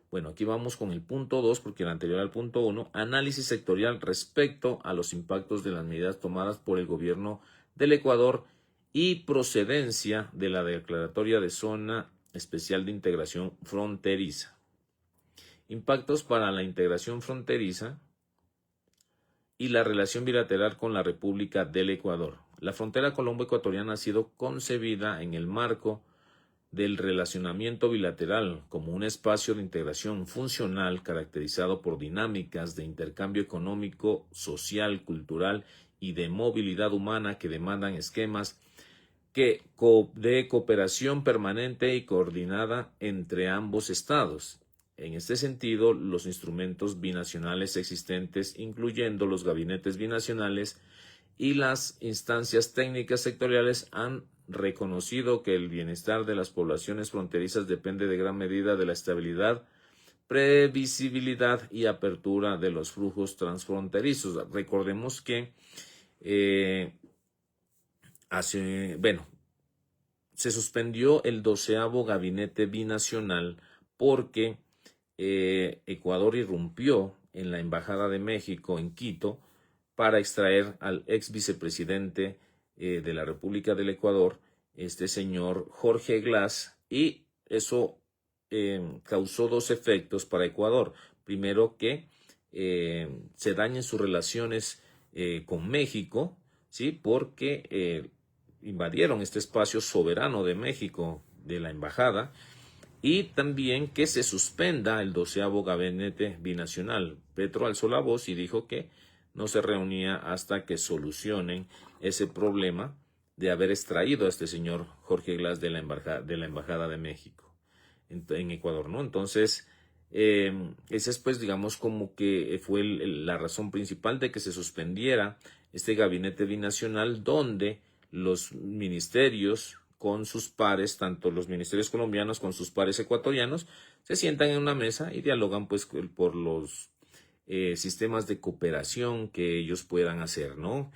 Bueno, aquí vamos con el punto 2, porque el anterior al punto 1, análisis sectorial respecto a los impactos de las medidas tomadas por el Gobierno del Ecuador y procedencia de la declaratoria de Zona Especial de Integración Fronteriza. Impactos para la integración fronteriza y la relación bilateral con la República del Ecuador. La frontera colombo-ecuatoriana ha sido concebida en el marco del relacionamiento bilateral como un espacio de integración funcional caracterizado por dinámicas de intercambio económico, social, cultural y de movilidad humana que demandan esquemas de cooperación permanente y coordinada entre ambos estados. En este sentido, los instrumentos binacionales existentes, incluyendo los gabinetes binacionales y las instancias técnicas sectoriales, han reconocido que el bienestar de las poblaciones fronterizas depende de gran medida de la estabilidad, previsibilidad y apertura de los flujos transfronterizos. Recordemos que se suspendió el 12º gabinete binacional porque Ecuador irrumpió en la Embajada de México en Quito para extraer al ex vicepresidente de la República del Ecuador, este señor Jorge Glass, y eso causó dos efectos para Ecuador. Primero, que se dañen sus relaciones con México, ¿sí? Porque invadieron este espacio soberano de México, de la embajada, y también que se suspenda el 12º gabinete binacional. Petro alzó la voz y dijo que no se reunía hasta que solucionen ese problema de haber extraído a este señor Jorge Glass de la embajada de México en Ecuador, ¿no? Entonces, esa es, pues, digamos, como que fue la razón principal de que se suspendiera este gabinete binacional, donde los ministerios con sus pares, tanto los ministerios colombianos con sus pares ecuatorianos, se sientan en una mesa y dialogan, pues, por los sistemas de cooperación que ellos puedan hacer, ¿no?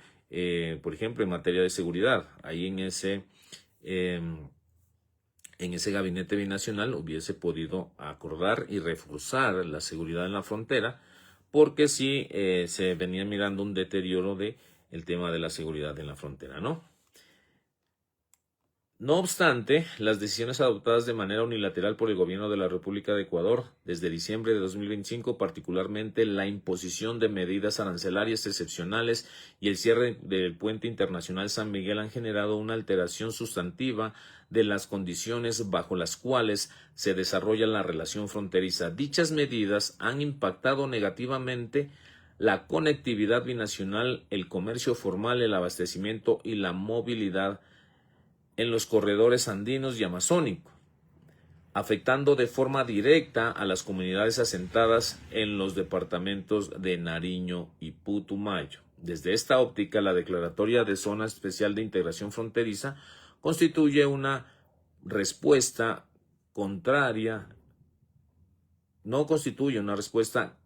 Por ejemplo, en materia de seguridad, ahí en ese gabinete binacional hubiese podido acordar y reforzar la seguridad en la frontera, porque sí se venía mirando un deterioro del tema de la seguridad en la frontera, ¿no? No obstante, las decisiones adoptadas de manera unilateral por el gobierno de la República de Ecuador desde diciembre de 2025, particularmente la imposición de medidas arancelarias excepcionales y el cierre del puente internacional San Miguel, han generado una alteración sustantiva de las condiciones bajo las cuales se desarrolla la relación fronteriza. Dichas medidas han impactado negativamente la conectividad binacional, el comercio formal, el abastecimiento y la movilidad en los corredores andinos y amazónicos, afectando de forma directa a las comunidades asentadas en los departamentos de Nariño y Putumayo. Desde esta óptica, la declaratoria de Zona Especial de Integración Fronteriza constituye una respuesta contraria, no constituye una respuesta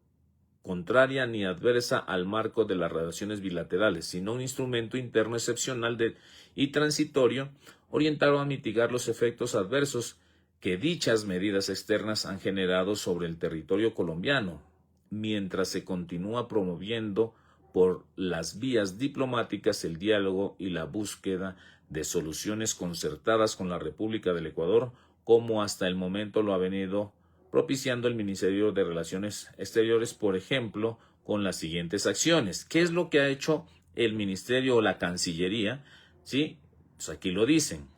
contraria ni adversa al marco de las relaciones bilaterales, sino un instrumento interno excepcional y transitorio orientado a mitigar los efectos adversos que dichas medidas externas han generado sobre el territorio colombiano, mientras se continúa promoviendo por las vías diplomáticas el diálogo y la búsqueda de soluciones concertadas con la República del Ecuador, como hasta el momento lo ha venido propiciando el Ministerio de Relaciones Exteriores, por ejemplo, con las siguientes acciones. ¿Qué es lo que ha hecho el Ministerio o la Cancillería? Sí, pues aquí lo dicen.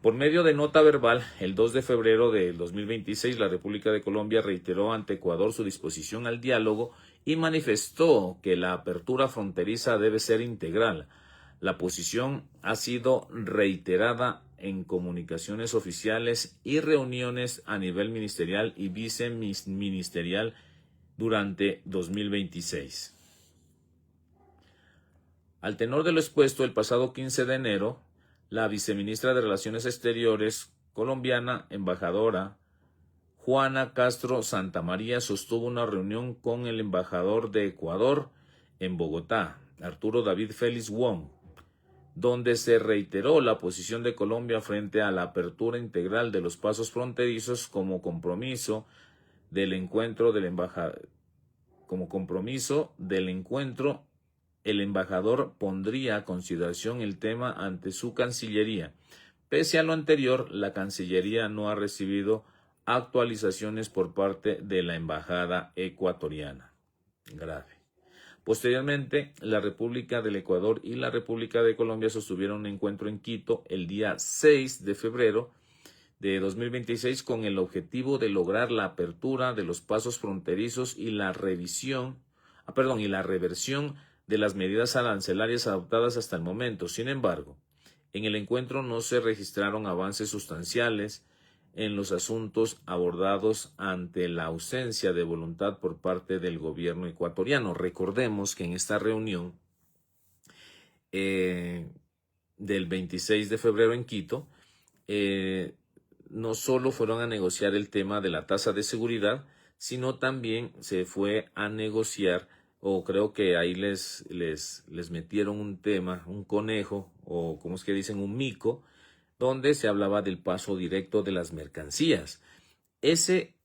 Por medio de nota verbal, el 2 de febrero del 2026, la República de Colombia reiteró ante Ecuador su disposición al diálogo y manifestó que la apertura fronteriza debe ser integral. La posición ha sido reiterada en comunicaciones oficiales y reuniones a nivel ministerial y viceministerial durante 2026. Al tenor de lo expuesto, el pasado 15 de enero, la viceministra de Relaciones Exteriores colombiana, embajadora Juana Castro Santamaría, sostuvo una reunión con el embajador de Ecuador en Bogotá, Arturo David Félix Wong, donde se reiteró la posición de Colombia frente a la apertura integral de los pasos fronterizos como compromiso del encuentro el embajador pondría a consideración el tema ante su Cancillería. Pese a lo anterior, la Cancillería no ha recibido actualizaciones por parte de la Embajada ecuatoriana. Grave. Posteriormente, la República del Ecuador y la República de Colombia sostuvieron un encuentro en Quito el día 6 de febrero de 2026 con el objetivo de lograr la apertura de los pasos fronterizos y la reversión de las medidas arancelarias adoptadas hasta el momento. Sin embargo, en el encuentro no se registraron avances sustanciales en los asuntos abordados ante la ausencia de voluntad por parte del gobierno ecuatoriano. Recordemos que en esta reunión del 26 de febrero en Quito, no solo fueron a negociar el tema de la tasa de seguridad, sino también se fue a negociar, o creo que ahí les metieron un tema, un conejo, o como es que dicen, un mico, donde se hablaba del paso directo de las mercancías. Ese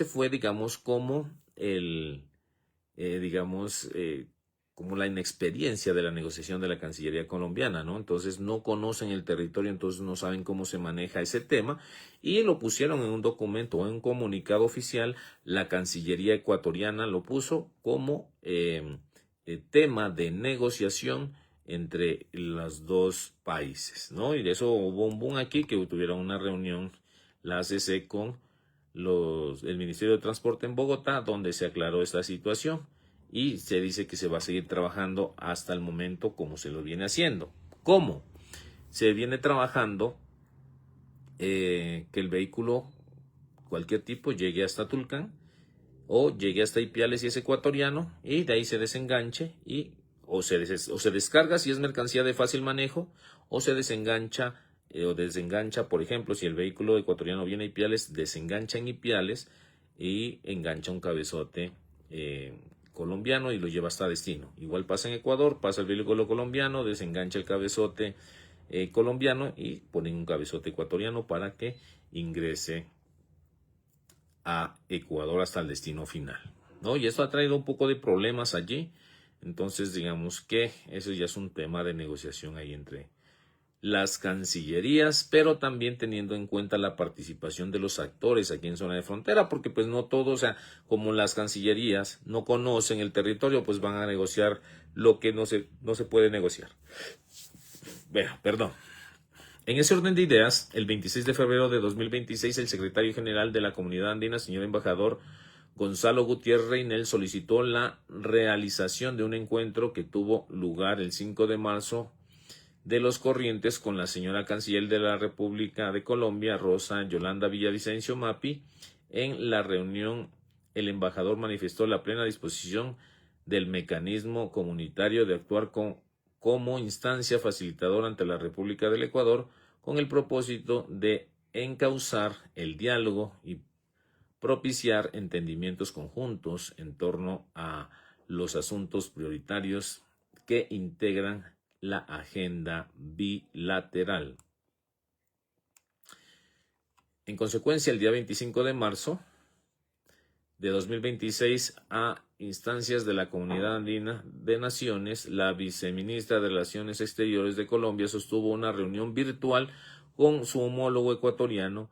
fue, digamos, como como la inexperiencia de la negociación de la Cancillería colombiana, ¿no? Entonces no conocen el territorio, entonces no saben cómo se maneja ese tema y lo pusieron en un documento, en un comunicado oficial. La Cancillería ecuatoriana lo puso como tema de negociación entre los dos países, ¿no? Y de eso hubo un boom aquí, que tuvieron una reunión la ACC con el Ministerio de Transporte en Bogotá, donde se aclaró esta situación. Y se dice que se va a seguir trabajando hasta el momento como se lo viene haciendo. ¿Cómo? Se viene trabajando que el vehículo, cualquier tipo, llegue hasta Tulcán o llegue hasta Ipiales si es ecuatoriano y de ahí se desenganche y o se descarga si es mercancía de fácil manejo o se desengancha por ejemplo, si el vehículo ecuatoriano viene a Ipiales, desengancha en Ipiales y engancha un cabezote colombiano y lo lleva hasta destino. Igual pasa en Ecuador, pasa el vehículo colombiano, desengancha el cabezote colombiano y ponen un cabezote ecuatoriano para que ingrese a Ecuador hasta el destino final, ¿no? Y esto ha traído un poco de problemas allí. Entonces, digamos que eso ya es un tema de negociación ahí entre las cancillerías, pero también teniendo en cuenta la participación de los actores aquí en zona de frontera, porque pues no todos, o sea, como las cancillerías no conocen el territorio, pues van a negociar lo que no se puede negociar. Bueno, perdón. En ese orden de ideas, el 26 de febrero de 2026, el secretario general de la Comunidad Andina, señor embajador Gonzalo Gutiérrez Reinel, solicitó la realización de un encuentro que tuvo lugar el 5 de marzo de Los Corrientes con la señora canciller de la República de Colombia, Rosa Yolanda Villavicencio Mapi. En la reunión, el embajador manifestó la plena disposición del mecanismo comunitario de actuar como instancia facilitadora ante la República del Ecuador con el propósito de encauzar el diálogo y propiciar entendimientos conjuntos en torno a los asuntos prioritarios que integran la agenda bilateral. En consecuencia, el día 25 de marzo de 2026, a instancias de la Comunidad Andina de Naciones, la viceministra de Relaciones Exteriores de Colombia sostuvo una reunión virtual con su homólogo ecuatoriano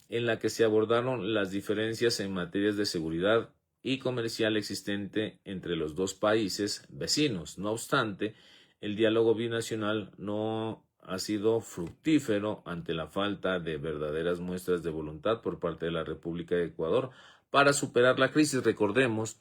en la que se abordaron las diferencias en materias de seguridad y comercial existente entre los dos países vecinos. No obstante, el diálogo binacional no ha sido fructífero ante la falta de verdaderas muestras de voluntad por parte de la República de Ecuador para superar la crisis. Recordemos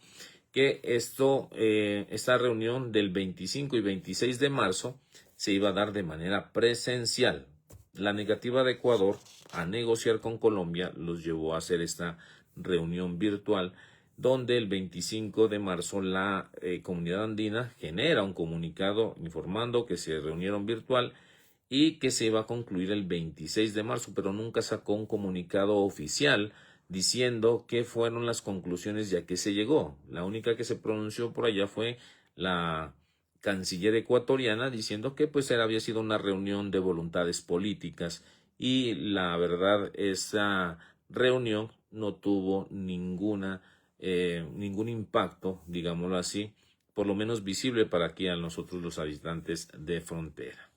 que esta reunión del 25 y 26 de marzo se iba a dar de manera presencial. La negativa de Ecuador a negociar con Colombia los llevó a hacer esta reunión virtual, donde el 25 de marzo la Comunidad Andina genera un comunicado informando que se reunieron virtual y que se iba a concluir el 26 de marzo, pero nunca sacó un comunicado oficial diciendo qué fueron las conclusiones y a qué se llegó. La única que se pronunció por allá fue la canciller ecuatoriana diciendo que pues había sido una reunión de voluntades políticas, y la verdad esa reunión no tuvo ningún impacto, digámoslo así, por lo menos visible para aquí a nosotros los habitantes de frontera.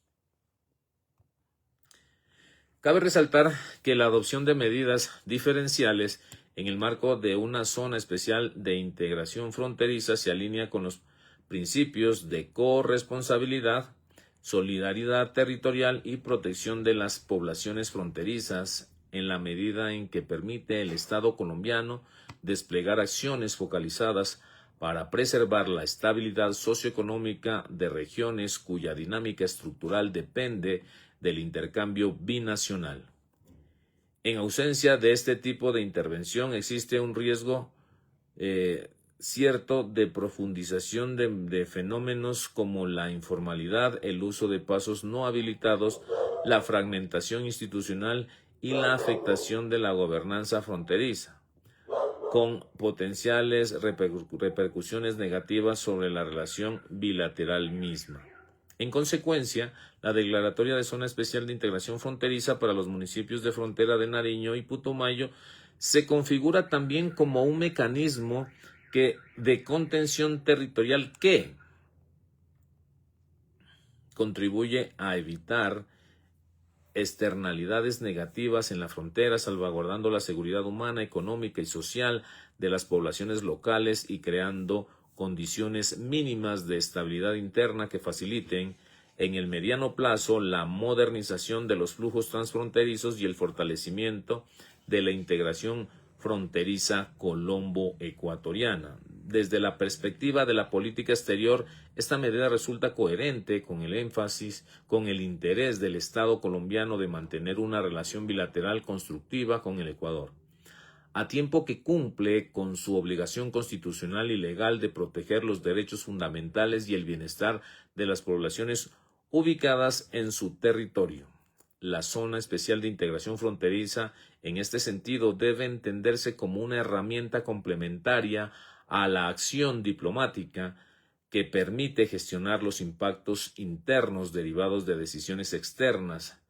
Cabe resaltar que la adopción de medidas diferenciales en el marco de una zona especial de integración fronteriza se alinea con los principios de corresponsabilidad, solidaridad territorial y protección de las poblaciones fronterizas, en la medida en que permite al Estado colombiano desplegar acciones focalizadas para preservar la estabilidad socioeconómica de regiones cuya dinámica estructural depende del intercambio binacional. En ausencia de este tipo de intervención existe un riesgo cierto de profundización de fenómenos como la informalidad, el uso de pasos no habilitados, la fragmentación institucional y la afectación de la gobernanza fronteriza, con potenciales repercusiones negativas sobre la relación bilateral misma. En consecuencia, la declaratoria de Zona Especial de Integración Fronteriza para los municipios de frontera de Nariño y Putumayo se configura también como un mecanismo de contención territorial que contribuye a evitar externalidades negativas en la frontera, salvaguardando la seguridad humana, económica y social de las poblaciones locales y creando condiciones mínimas de estabilidad interna que faciliten en el mediano plazo la modernización de los flujos transfronterizos y el fortalecimiento de la integración fronteriza colombo-ecuatoriana. Desde la perspectiva de la política exterior, esta medida resulta coherente con el énfasis, con el interés del Estado colombiano de mantener una relación bilateral constructiva con el Ecuador, a tiempo que cumple con su obligación constitucional y legal de proteger los derechos fundamentales y el bienestar de las poblaciones ubicadas en su territorio. La Zona Especial de Integración Fronteriza, en este sentido, debe entenderse como una herramienta complementaria a la acción diplomática que permite gestionar los impactos internos derivados de decisiones externas,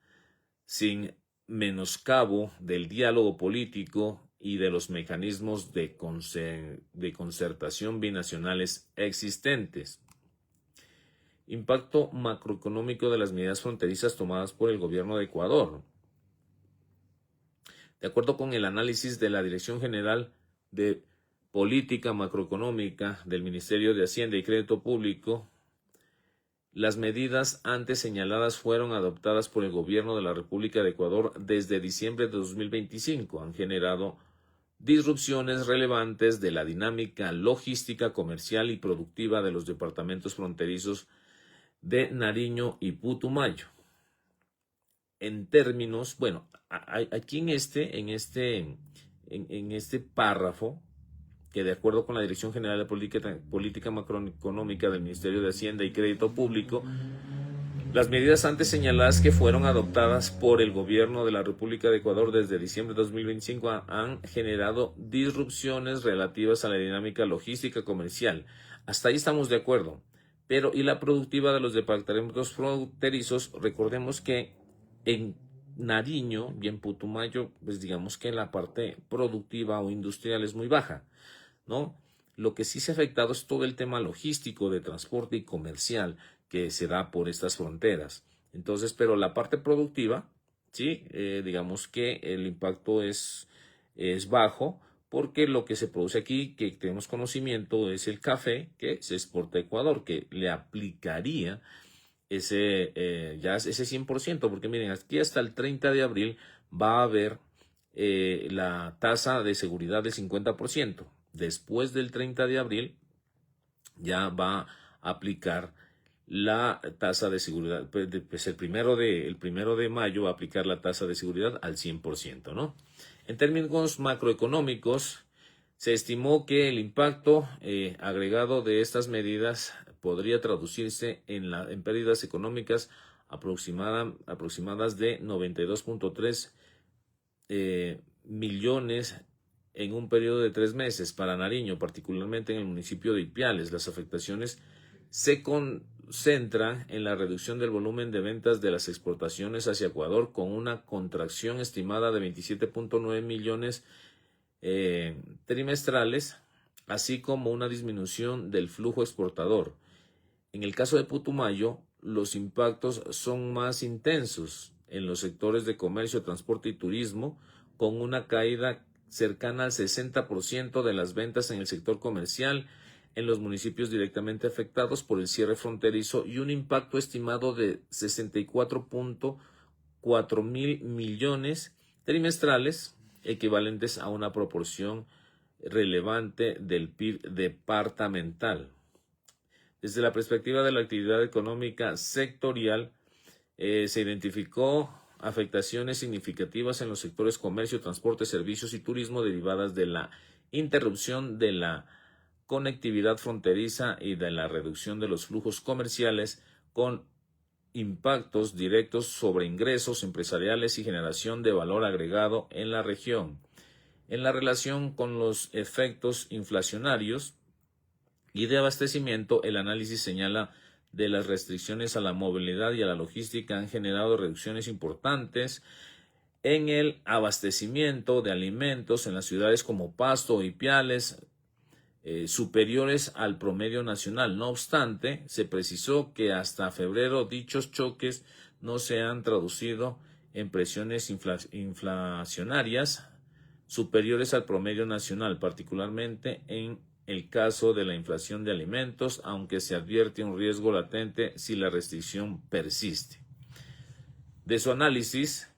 sin menoscabo del diálogo político y de los mecanismos de concertación binacionales existentes. Impacto macroeconómico de las medidas fronterizas tomadas por el gobierno de Ecuador. De acuerdo con el análisis de la Dirección General de Política Macroeconómica del Ministerio de Hacienda y Crédito Público, las medidas antes señaladas fueron adoptadas por el gobierno de la República de Ecuador desde diciembre de 2025. Han generado disrupciones relevantes de la dinámica logística, comercial y productiva de los departamentos fronterizos de Nariño y Putumayo. En términos, aquí en este párrafo, que de acuerdo con la Dirección General de Política Macroeconómica del Ministerio de Hacienda y Crédito Público, las medidas antes señaladas que fueron adoptadas por el gobierno de la República de Ecuador desde diciembre de 2025 han generado disrupciones relativas a la dinámica logística comercial. Hasta ahí estamos de acuerdo. Pero, y la productiva de los departamentos fronterizos, recordemos que en Nariño y en Putumayo, pues digamos que la parte productiva o industrial es muy baja, ¿no? Lo que sí se ha afectado es todo el tema logístico de transporte y comercial que se da por estas fronteras. Entonces, pero la parte productiva, sí, digamos que el impacto es bajo, porque lo que se produce aquí, que tenemos conocimiento, es el café que se exporta a Ecuador, que le aplicaría ya ese 100%, porque miren, aquí hasta el 30 de abril va a haber la tasa de seguridad del 50%. Después del 30 de abril ya va a aplicar la tasa de seguridad, pues el primero de mayo va a aplicar la tasa de seguridad al 100%, ¿no? En términos macroeconómicos, se estimó que el impacto agregado de estas medidas podría traducirse en pérdidas económicas aproximadas de 92.3 millones en un periodo de 3 meses para Nariño, particularmente en el municipio de Ipiales. Las afectaciones se concentran en la reducción del volumen de ventas de las exportaciones hacia Ecuador, con una contracción estimada de 27.9 millones trimestrales, así como una disminución del flujo exportador. En el caso de Putumayo, los impactos son más intensos en los sectores de comercio, transporte y turismo, con una caída cercana al 60% de las ventas en el sector comercial en los municipios directamente afectados por el cierre fronterizo y un impacto estimado de 64.4 mil millones trimestrales, equivalentes a una proporción relevante del PIB departamental. Desde la perspectiva de la actividad económica sectorial, se identificó afectaciones significativas en los sectores comercio, transporte, servicios y turismo derivadas de la interrupción de la conectividad fronteriza y de la reducción de los flujos comerciales, con impactos directos sobre ingresos empresariales y generación de valor agregado en la región. En la relación con los efectos inflacionarios y de abastecimiento, el análisis señala de las restricciones a la movilidad y a la logística han generado reducciones importantes en el abastecimiento de alimentos en las ciudades como Pasto o Ipiales, superiores al promedio nacional. No obstante, se precisó que hasta febrero dichos choques no se han traducido en presiones inflacionarias superiores al promedio nacional, particularmente en el caso de la inflación de alimentos, aunque se advierte un riesgo latente si la restricción persiste. De su análisis,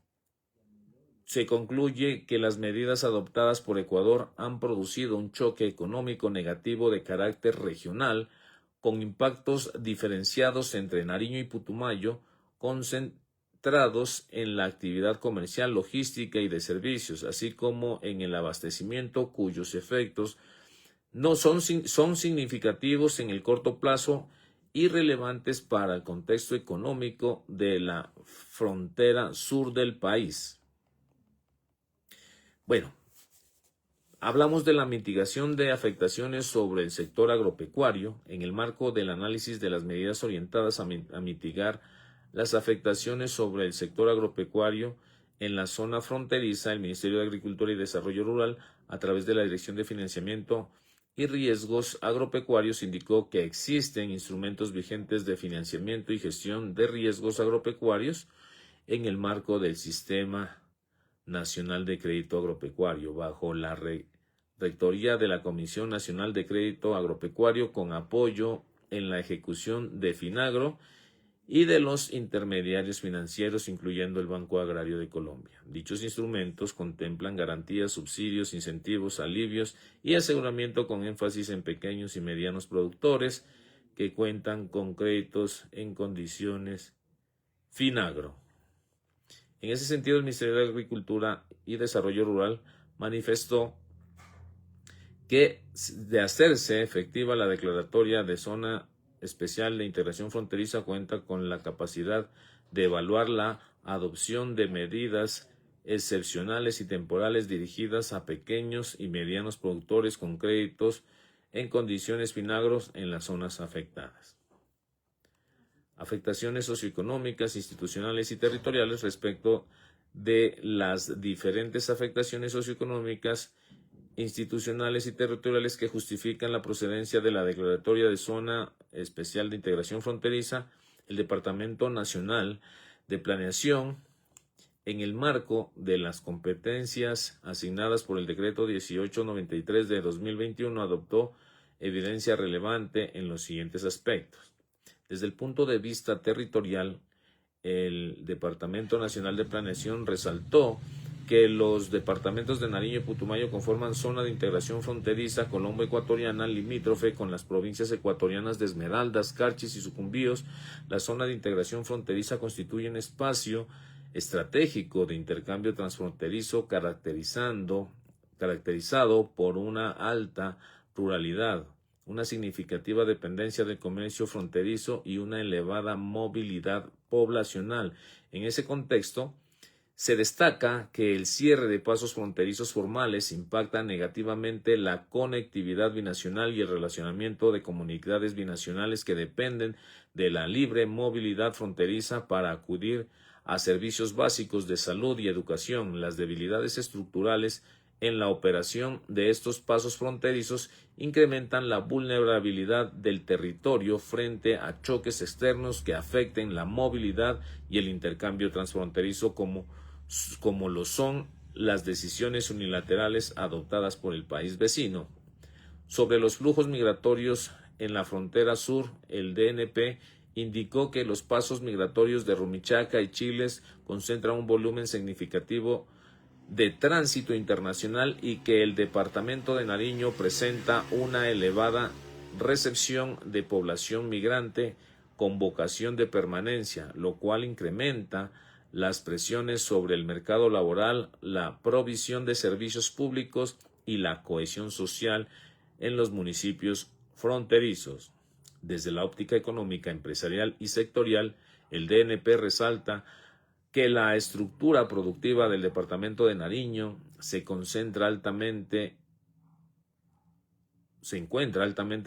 se concluye que las medidas adoptadas por Ecuador han producido un choque económico negativo de carácter regional, con impactos diferenciados entre Nariño y Putumayo, concentrados en la actividad comercial, logística y de servicios, así como en el abastecimiento, cuyos efectos no son significativos en el corto plazo y relevantes para el contexto económico de la frontera sur del país. Bueno, hablamos de la mitigación de afectaciones sobre el sector agropecuario en el marco del análisis de las medidas orientadas a mitigar las afectaciones sobre el sector agropecuario en la zona fronteriza. El Ministerio de Agricultura y Desarrollo Rural, a través de la Dirección de Financiamiento y Riesgos Agropecuarios, indicó que existen instrumentos vigentes de financiamiento y gestión de riesgos agropecuarios en el marco del Sistema Nacional de Crédito Agropecuario, bajo la rectoría de la Comisión Nacional de Crédito Agropecuario, con apoyo en la ejecución de Finagro y de los intermediarios financieros, incluyendo el Banco Agrario de Colombia. Dichos instrumentos contemplan garantías, subsidios, incentivos, alivios y aseguramiento con énfasis en pequeños y medianos productores que cuentan con créditos en condiciones Finagro. En ese sentido, el Ministerio de Agricultura y Desarrollo Rural manifestó que, de hacerse efectiva la declaratoria de zona especial de integración fronteriza, cuenta con la capacidad de evaluar la adopción de medidas excepcionales y temporales dirigidas a pequeños y medianos productores con créditos en condiciones Finagros en las zonas afectadas. Afectaciones socioeconómicas, institucionales y territoriales respecto de las diferentes afectaciones socioeconómicas, institucionales y territoriales que justifican la procedencia de la declaratoria de Zona Especial de Integración Fronteriza, el Departamento Nacional de Planeación, en el marco de las competencias asignadas por el Decreto 1893 de 2021, adoptó evidencia relevante en los siguientes aspectos. Desde el punto de vista territorial, el Departamento Nacional de Planeación resaltó que los departamentos de Nariño y Putumayo conforman zona de integración fronteriza colombo-ecuatoriana limítrofe con las provincias ecuatorianas de Esmeraldas, Carchis y Sucumbíos. La zona de integración fronteriza constituye un espacio estratégico de intercambio transfronterizo caracterizado por una alta ruralidad, una significativa dependencia del comercio fronterizo y una elevada movilidad poblacional. En ese contexto, se destaca que el cierre de pasos fronterizos formales impacta negativamente la conectividad binacional y el relacionamiento de comunidades binacionales que dependen de la libre movilidad fronteriza para acudir a servicios básicos de salud y educación. Las debilidades estructurales en la operación de estos pasos fronterizos incrementan la vulnerabilidad del territorio frente a choques externos que afecten la movilidad y el intercambio transfronterizo como lo son las decisiones unilaterales adoptadas por el país vecino. Sobre los flujos migratorios en la frontera sur, el DNP indicó que los pasos migratorios de Rumichaca y Chiles concentran un volumen significativo de tránsito internacional y que el departamento de Nariño presenta una elevada recepción de población migrante con vocación de permanencia, lo cual incrementa las presiones sobre el mercado laboral, la provisión de servicios públicos y la cohesión social en los municipios fronterizos. Desde la óptica económica, empresarial y sectorial, el DNP resalta que la estructura productiva del departamento de Nariño se encuentra altamente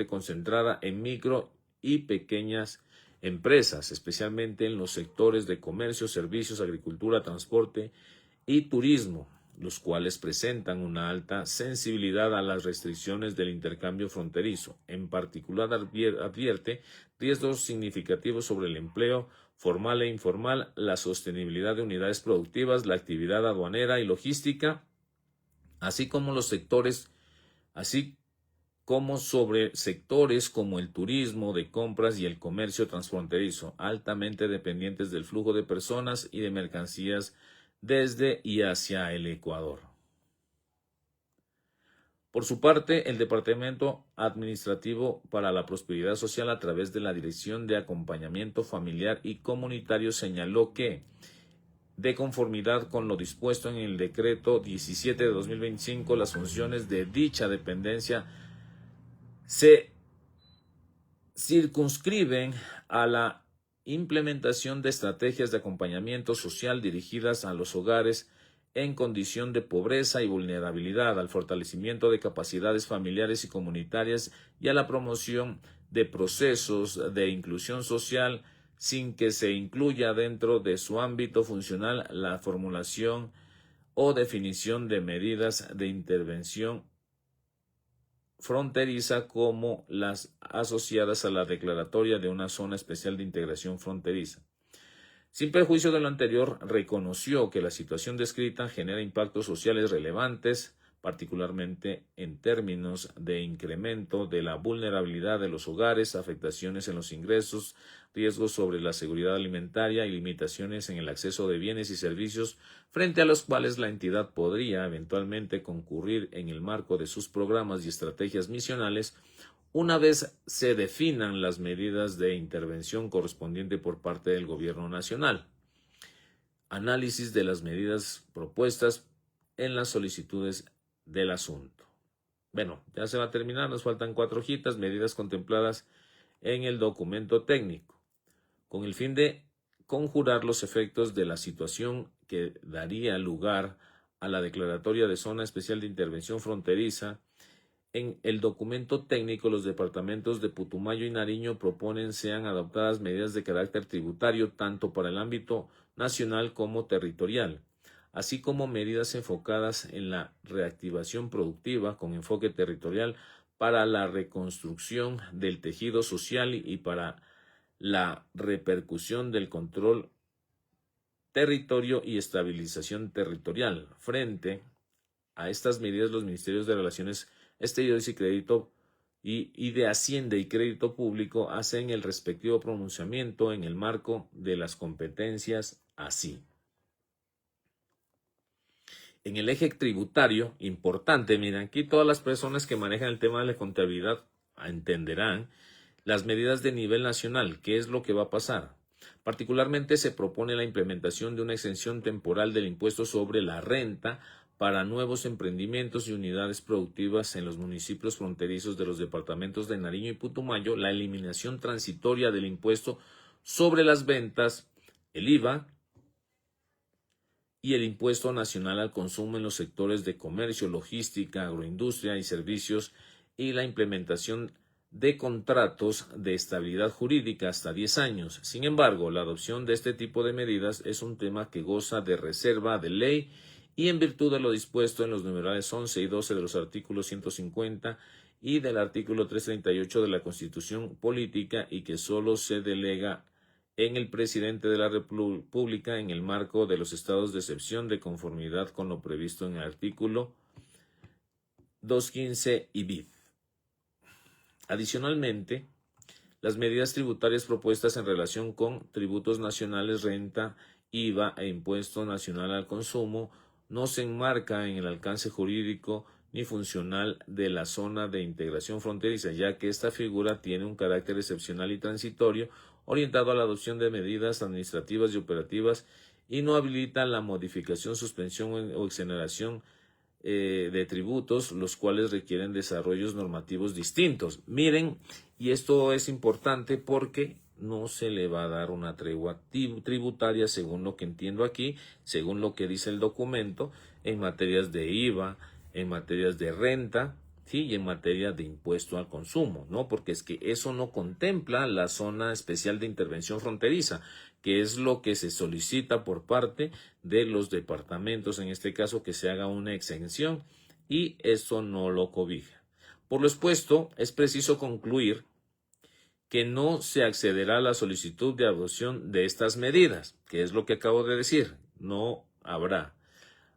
concentrada en micro y pequeñas empresas, especialmente en los sectores de comercio, servicios, agricultura, transporte y turismo, los cuales presentan una alta sensibilidad a las restricciones del intercambio fronterizo. En particular, advierte riesgos significativos sobre el empleo formal e informal, la sostenibilidad de unidades productivas, la actividad aduanera y logística, así como sobre sectores como el turismo de compras y el comercio transfronterizo, altamente dependientes del flujo de personas y de mercancías desde y hacia el Ecuador. Por su parte, el Departamento Administrativo para la Prosperidad Social, a través de la Dirección de Acompañamiento Familiar y Comunitario, señaló que, de conformidad con lo dispuesto en el Decreto 17 de 2025, las funciones de dicha dependencia se circunscriben a la implementación de estrategias de acompañamiento social dirigidas a los hogares en condición de pobreza y vulnerabilidad, al fortalecimiento de capacidades familiares y comunitarias y a la promoción de procesos de inclusión social, sin que se incluya dentro de su ámbito funcional la formulación o definición de medidas de intervención fronteriza como las asociadas a la declaratoria de una zona especial de integración fronteriza. Sin perjuicio de lo anterior, reconoció que la situación descrita genera impactos sociales relevantes, particularmente en términos de incremento de la vulnerabilidad de los hogares, afectaciones en los ingresos, riesgos sobre la seguridad alimentaria y limitaciones en el acceso de bienes y servicios frente a los cuales la entidad podría eventualmente concurrir en el marco de sus programas y estrategias misionales una vez se definan las medidas de intervención correspondiente por parte del Gobierno Nacional. Análisis de las medidas propuestas en las solicitudes del asunto. Bueno, ya se va a terminar, nos faltan 4 hojitas, medidas contempladas en el documento técnico, con el fin de conjurar los efectos de la situación que daría lugar a la declaratoria de zona especial de intervención fronteriza. En el documento técnico, los departamentos de Putumayo y Nariño proponen sean adoptadas medidas de carácter tributario tanto para el ámbito nacional como territorial. así como medidas enfocadas en la reactivación productiva con enfoque territorial para la reconstrucción del tejido social y para la repercusión del control territorio y estabilización territorial. Frente a estas medidas, los ministerios de Relaciones Exteriores y Crédito y de Hacienda y Crédito Público hacen el respectivo pronunciamiento en el marco de las competencias así. En el eje tributario, importante, miren, aquí todas las personas que manejan el tema de la contabilidad entenderán las medidas de nivel nacional, qué es lo que va a pasar. Particularmente se propone la implementación de una exención temporal del impuesto sobre la renta para nuevos emprendimientos y unidades productivas en los municipios fronterizos de los departamentos de Nariño y Putumayo, la eliminación transitoria del impuesto sobre las ventas, el IVA y el impuesto nacional al consumo en los sectores de comercio, logística, agroindustria y servicios, y la implementación de contratos de estabilidad jurídica hasta 10 años. Sin embargo, la adopción de este tipo de medidas es un tema que goza de reserva de ley y en virtud de lo dispuesto en los numerales 11 y 12 de los artículos 150 y del artículo 338 de la Constitución Política, y que solo se delega en el presidente de la República en el marco de los estados de excepción de conformidad con lo previsto en el artículo 215 y bis. Adicionalmente, las medidas tributarias propuestas en relación con tributos nacionales, renta, IVA e impuesto nacional al consumo no se enmarca en el alcance jurídico ni funcional de la zona de integración fronteriza, ya que esta figura tiene un carácter excepcional y transitorio, orientado a la adopción de medidas administrativas y operativas, y no habilita la modificación, suspensión o exoneración de tributos, los cuales requieren desarrollos normativos distintos. Miren, y esto es importante porque no se le va a dar una tregua tributaria, según lo que entiendo aquí, según lo que dice el documento, en materias de IVA, en materias de renta, ¿sí? Y en materia de impuesto al consumo, ¿no? Porque es que eso no contempla la zona especial de intervención fronteriza, que es lo que se solicita por parte de los departamentos, en este caso, que se haga una exención, y eso no lo cobija. Por lo expuesto, es preciso concluir que no se accederá a la solicitud de adopción de estas medidas, que es lo que acabo de decir, no habrá.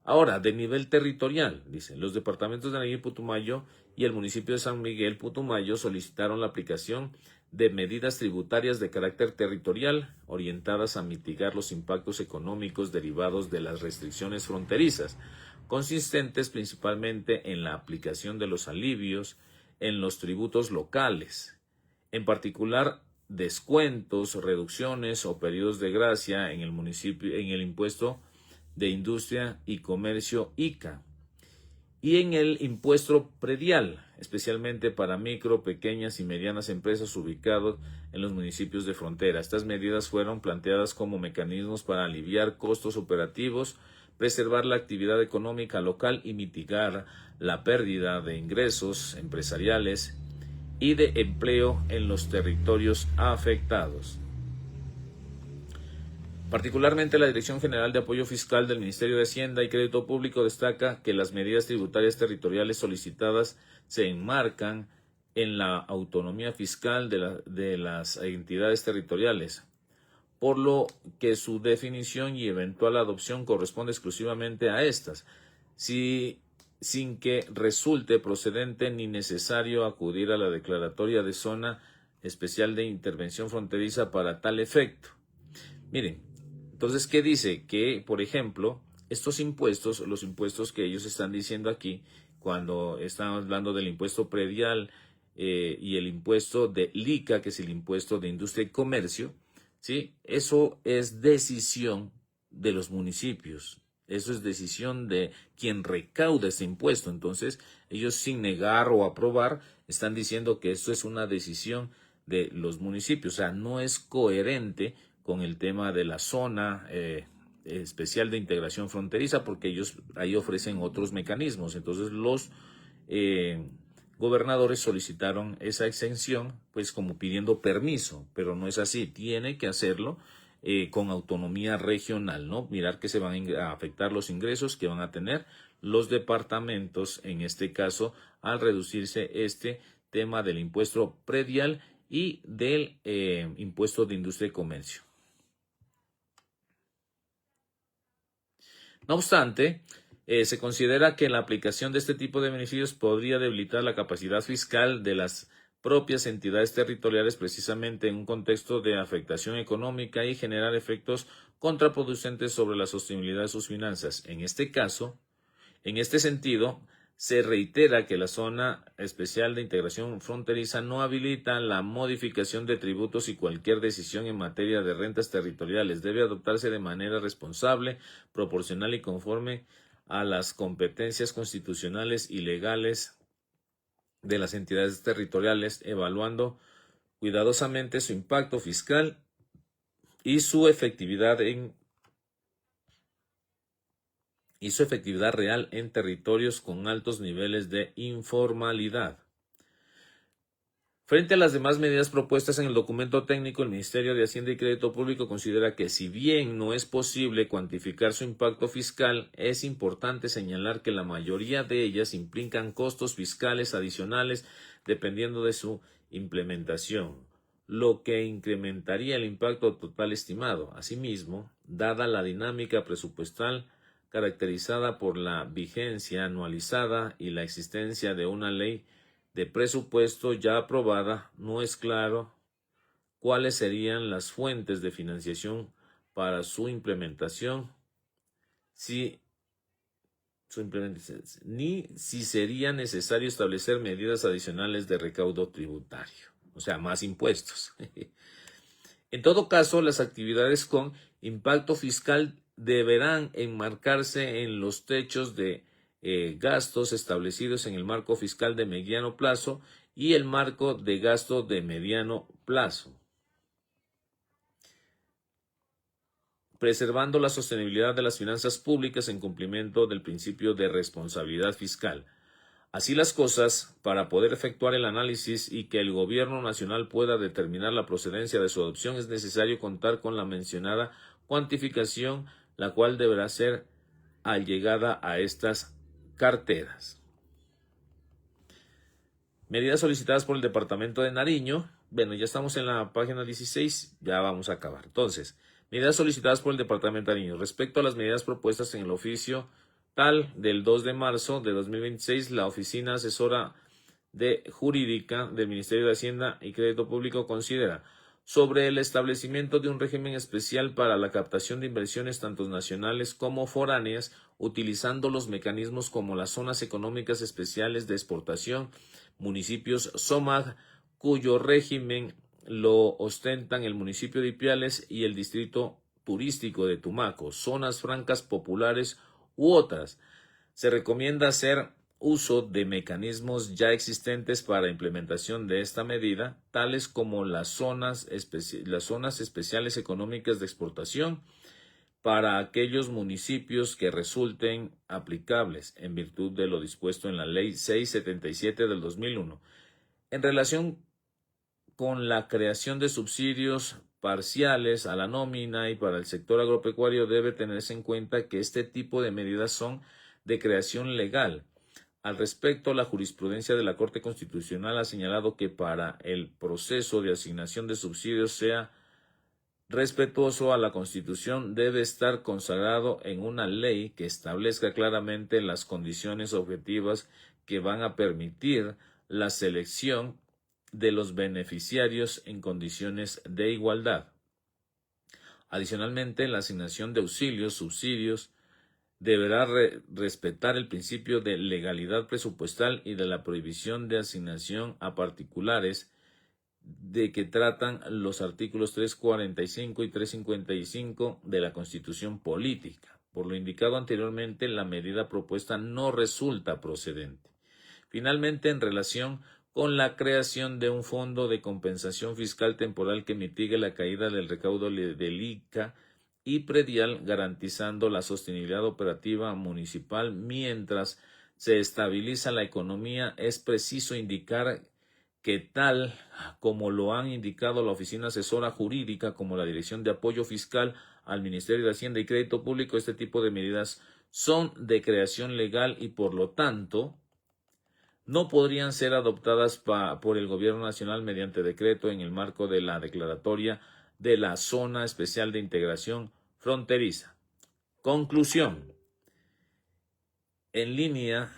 Ahora, de nivel territorial, dicen, los departamentos de Nariño y Putumayo y el municipio de San Miguel Putumayo solicitaron la aplicación de medidas tributarias de carácter territorial orientadas a mitigar los impactos económicos derivados de las restricciones fronterizas, consistentes principalmente en la aplicación de los alivios en los tributos locales, en particular descuentos, reducciones o periodos de gracia en el municipio, en el impuesto de Industria y Comercio ICA, y en el impuesto predial, especialmente para micro, pequeñas y medianas empresas ubicados en los municipios de frontera. Estas medidas fueron planteadas como mecanismos para aliviar costos operativos, preservar la actividad económica local y mitigar la pérdida de ingresos empresariales y de empleo en los territorios afectados. Particularmente, la Dirección General de Apoyo Fiscal del Ministerio de Hacienda y Crédito Público destaca que las medidas tributarias territoriales solicitadas se enmarcan en la autonomía fiscal de las entidades territoriales, por lo que su definición y eventual adopción corresponde exclusivamente a estas, sin que resulte procedente ni necesario acudir a la declaratoria de zona especial de intervención fronteriza para tal efecto. Miren, entonces, ¿qué dice? Que, por ejemplo, estos impuestos, los impuestos que ellos están diciendo aquí, cuando están hablando del impuesto predial y el impuesto de ICA, que es el impuesto de Industria y Comercio, ¿sí? Eso es decisión de los municipios. Eso es decisión de quien recauda ese impuesto. Entonces, ellos, sin negar o aprobar, están diciendo que esto es una decisión de los municipios. O sea, no es coherente con el tema de la zona especial de integración fronteriza, porque ellos ahí ofrecen otros mecanismos. Entonces, los gobernadores solicitaron esa exención, pues como pidiendo permiso, pero no es así. Tiene que hacerlo con autonomía regional, ¿no? Mirar que se van a afectar los ingresos que van a tener los departamentos, en este caso, al reducirse este tema del impuesto predial y del impuesto de industria y comercio. No obstante, se considera que la aplicación de este tipo de beneficios podría debilitar la capacidad fiscal de las propias entidades territoriales precisamente en un contexto de afectación económica y generar efectos contraproducentes sobre la sostenibilidad de sus finanzas. En este caso, en este sentido, se reitera que la Zona Especial de Integración Fronteriza no habilita la modificación de tributos y cualquier decisión en materia de rentas territoriales debe adoptarse de manera responsable, proporcional y conforme a las competencias constitucionales y legales de las entidades territoriales, evaluando cuidadosamente su impacto fiscal y su efectividad real en territorios con altos niveles de informalidad. Frente a las demás medidas propuestas en el documento técnico, el Ministerio de Hacienda y Crédito Público considera que si bien no es posible cuantificar su impacto fiscal, es importante señalar que la mayoría de ellas implican costos fiscales adicionales dependiendo de su implementación, lo que incrementaría el impacto total estimado. Asimismo, dada la dinámica presupuestal caracterizada por la vigencia anualizada y la existencia de una ley de presupuesto ya aprobada, no es claro cuáles serían las fuentes de financiación para su implementación, ni si sería necesario establecer medidas adicionales de recaudo tributario, o sea, más impuestos. En todo caso, las actividades con impacto fiscal deberán enmarcarse en los techos de gastos establecidos en el marco fiscal de mediano plazo y el marco de gasto de mediano plazo, preservando la sostenibilidad de las finanzas públicas en cumplimiento del principio de responsabilidad fiscal. Así las cosas, para poder efectuar el análisis y que el Gobierno Nacional pueda determinar la procedencia de su adopción, es necesario contar con la mencionada cuantificación, la cual deberá ser allegada a estas carteras. Medidas solicitadas por el Departamento de Nariño. Bueno, ya estamos en la página 16, ya vamos a acabar. Entonces, medidas solicitadas por el Departamento de Nariño. Respecto a las medidas propuestas en el oficio tal del 2 de marzo de 2026, la Oficina Asesora Jurídica del Ministerio de Hacienda y Crédito Público considera sobre el establecimiento de un régimen especial para la captación de inversiones tanto nacionales como foráneas, utilizando los mecanismos como las zonas económicas especiales de exportación, municipios SOMAG, cuyo régimen lo ostentan el municipio de Ipiales y el distrito turístico de Tumaco, zonas francas populares u otras. Se recomienda hacer uso de mecanismos ya existentes para implementación de esta medida, tales como las zonas especiales económicas de exportación para aquellos municipios que resulten aplicables en virtud de lo dispuesto en la Ley 677 del 2001. En relación con la creación de subsidios parciales a la nómina y para el sector agropecuario, debe tenerse en cuenta que este tipo de medidas son de creación legal. Al respecto, la jurisprudencia de la Corte Constitucional ha señalado que para el proceso de asignación de subsidios sea respetuoso a la Constitución, debe estar consagrado en una ley que establezca claramente las condiciones objetivas que van a permitir la selección de los beneficiarios en condiciones de igualdad. Adicionalmente, la asignación de subsidios, deberá respetar el principio de legalidad presupuestal y de la prohibición de asignación a particulares de que tratan los artículos 345 y 355 de la Constitución Política. Por lo indicado anteriormente, la medida propuesta no resulta procedente. Finalmente, en relación con la creación de un fondo de compensación fiscal temporal que mitigue la caída del recaudo del ICA y predial, garantizando la sostenibilidad operativa municipal mientras se estabiliza la economía, es preciso indicar que tal como lo han indicado la Oficina Asesora Jurídica como la Dirección de Apoyo Fiscal al Ministerio de Hacienda y Crédito Público, este tipo de medidas son de creación legal y por lo tanto no podrían ser adoptadas por el Gobierno Nacional mediante decreto en el marco de la declaratoria de la Zona Especial de Integración Fronteriza. Conclusión. En línea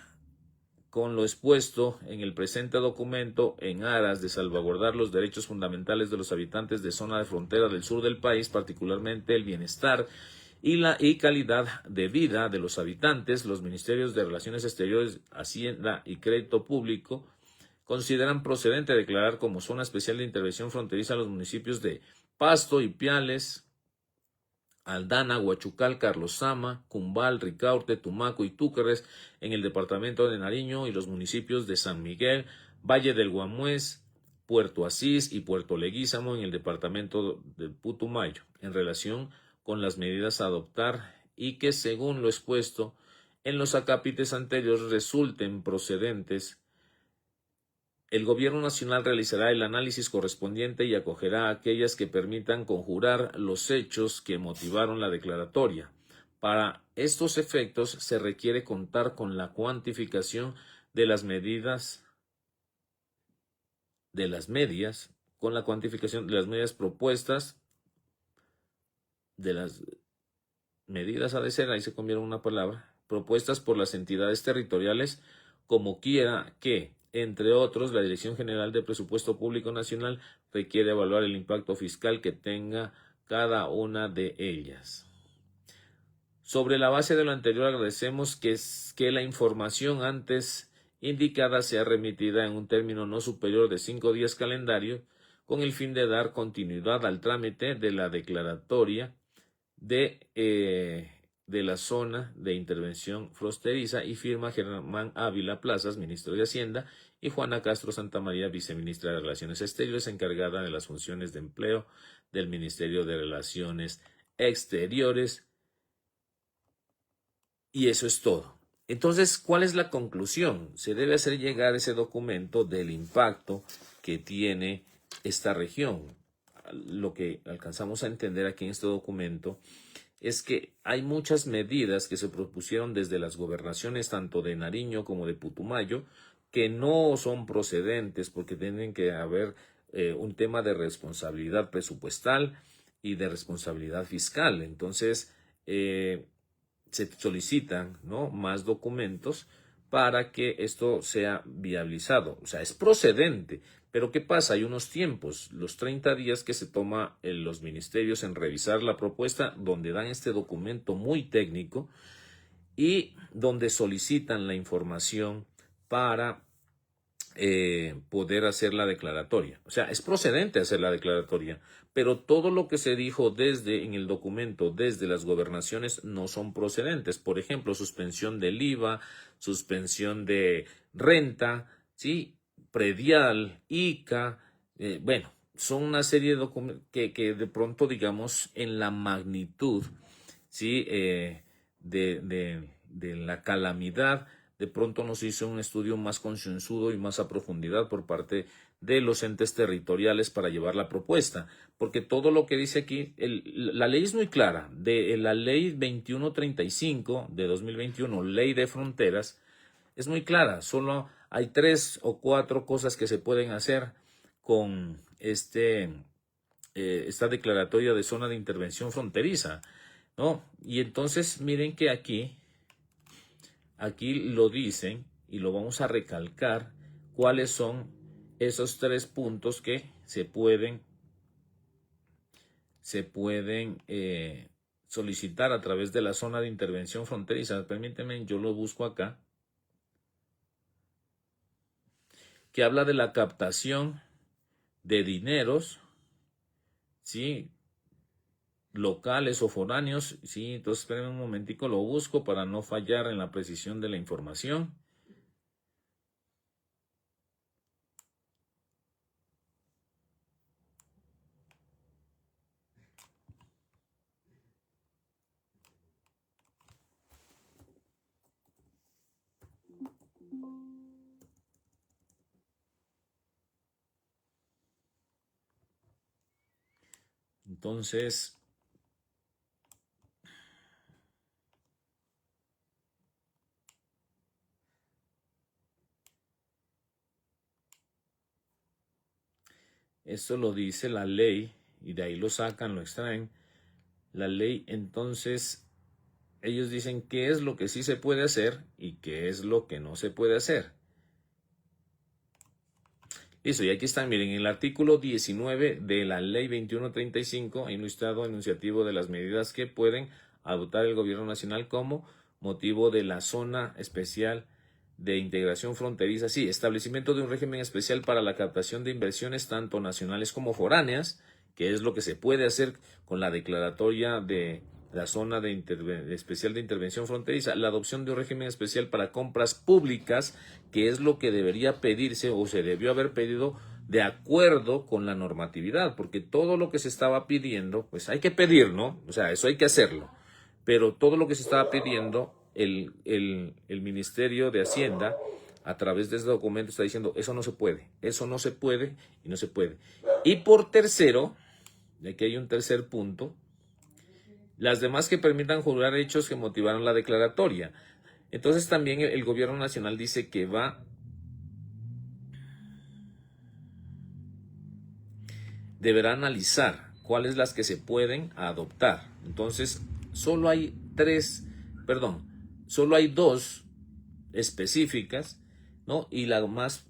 con lo expuesto en el presente documento, en aras de salvaguardar los derechos fundamentales de los habitantes de zona de frontera del sur del país, particularmente el bienestar y calidad de vida de los habitantes, los Ministerios de Relaciones Exteriores, Hacienda y Crédito Público consideran procedente declarar como zona especial de intervención fronteriza los municipios de Pasto, Ipiales, Aldana, Huachucal, Carlos Sama, Cumbal, Ricaurte, Tumaco y Túquerres en el departamento de Nariño y los municipios de San Miguel, Valle del Guamués, Puerto Asís y Puerto Leguízamo en el departamento de Putumayo, en relación con las medidas a adoptar y que, según lo expuesto en los acápites anteriores, resulten procedentes. El Gobierno Nacional realizará el análisis correspondiente y acogerá aquellas que permitan conjurar los hechos que motivaron la declaratoria. Para estos efectos se requiere contar con la cuantificación de las medidas propuestas, de las medidas ha de ser, ahí se convierte en una palabra, propuestas por las entidades territoriales, como quiera que, entre otros, la Dirección General de Presupuesto Público Nacional requiere evaluar el impacto fiscal que tenga cada una de ellas. Sobre la base de lo anterior, agradecemos que la información antes indicada sea remitida en un término no superior de 5 días calendario, con el fin de dar continuidad al trámite de la declaratoria de la zona de intervención fronteriza, y firma Germán Ávila Plazas, ministro de Hacienda, y Juana Castro Santamaría, viceministra de Relaciones Exteriores, encargada de las funciones de empleo del Ministerio de Relaciones Exteriores. Y eso es todo. Entonces, ¿cuál es la conclusión? Se debe hacer llegar ese documento del impacto que tiene esta región. Lo que alcanzamos a entender aquí en este documento es que hay muchas medidas que se propusieron desde las gobernaciones tanto de Nariño como de Putumayo que no son procedentes porque tienen que haber un tema de responsabilidad presupuestal y de responsabilidad fiscal. Entonces, se solicitan, ¿no?, más documentos para que esto sea viabilizado. O sea, es procedente. Pero ¿qué pasa? Hay unos tiempos, los 30 días que se toma en los ministerios en revisar la propuesta, donde dan este documento muy técnico y donde solicitan la información para poder hacer la declaratoria. O sea, es procedente hacer la declaratoria, pero todo lo que se dijo en el documento desde las gobernaciones no son procedentes. Por ejemplo, suspensión del IVA, suspensión de renta, ¿sí?, predial, ICA, bueno, son una serie de documentos que de pronto, digamos, en la magnitud, ¿sí?, de la calamidad, de pronto nos hizo un estudio más concienzudo y más a profundidad por parte de los entes territoriales para llevar la propuesta, porque todo lo que dice aquí, la ley es muy clara, de la ley 2135 de 2021, ley de fronteras, es muy clara, solo hay 3 o 4 cosas que se pueden hacer con esta declaratoria de zona de intervención fronteriza, ¿no? Y entonces miren que aquí lo dicen y lo vamos a recalcar, cuáles son esos 3 puntos que se pueden solicitar a través de la zona de intervención fronteriza. Permítanme, yo lo busco acá, que habla de la captación de dineros, ¿sí?, locales o foráneos, ¿sí? Entonces esperen un momentico, lo busco para no fallar en la precisión de la información. Entonces, esto lo dice la ley y de ahí lo sacan, lo extraen. La ley, entonces, ellos dicen qué es lo que sí se puede hacer y qué es lo que no se puede hacer. Listo, y aquí están, miren, en el artículo 19 de la ley 2135 hay un listado enunciativo de las medidas que pueden adoptar el gobierno nacional como motivo de la zona especial de integración fronteriza. Sí, establecimiento de un régimen especial para la captación de inversiones tanto nacionales como foráneas, que es lo que se puede hacer con la declaratoria de la zona especial de intervención fronteriza, la adopción de un régimen especial para compras públicas, que es lo que debería pedirse o se debió haber pedido de acuerdo con la normatividad, porque todo lo que se estaba pidiendo, pues hay que pedir, ¿no? O sea, eso hay que hacerlo, pero todo lo que se estaba pidiendo, el Ministerio de Hacienda, a través de este documento, está diciendo, eso no se puede y no se puede. Y por tercero, de aquí hay un tercer punto, las demás que permitan jurar hechos que motivaron la declaratoria. Entonces también el gobierno nacional dice que deberá analizar cuáles las que se pueden adoptar. Entonces solo hay dos específicas, ¿no? Y la más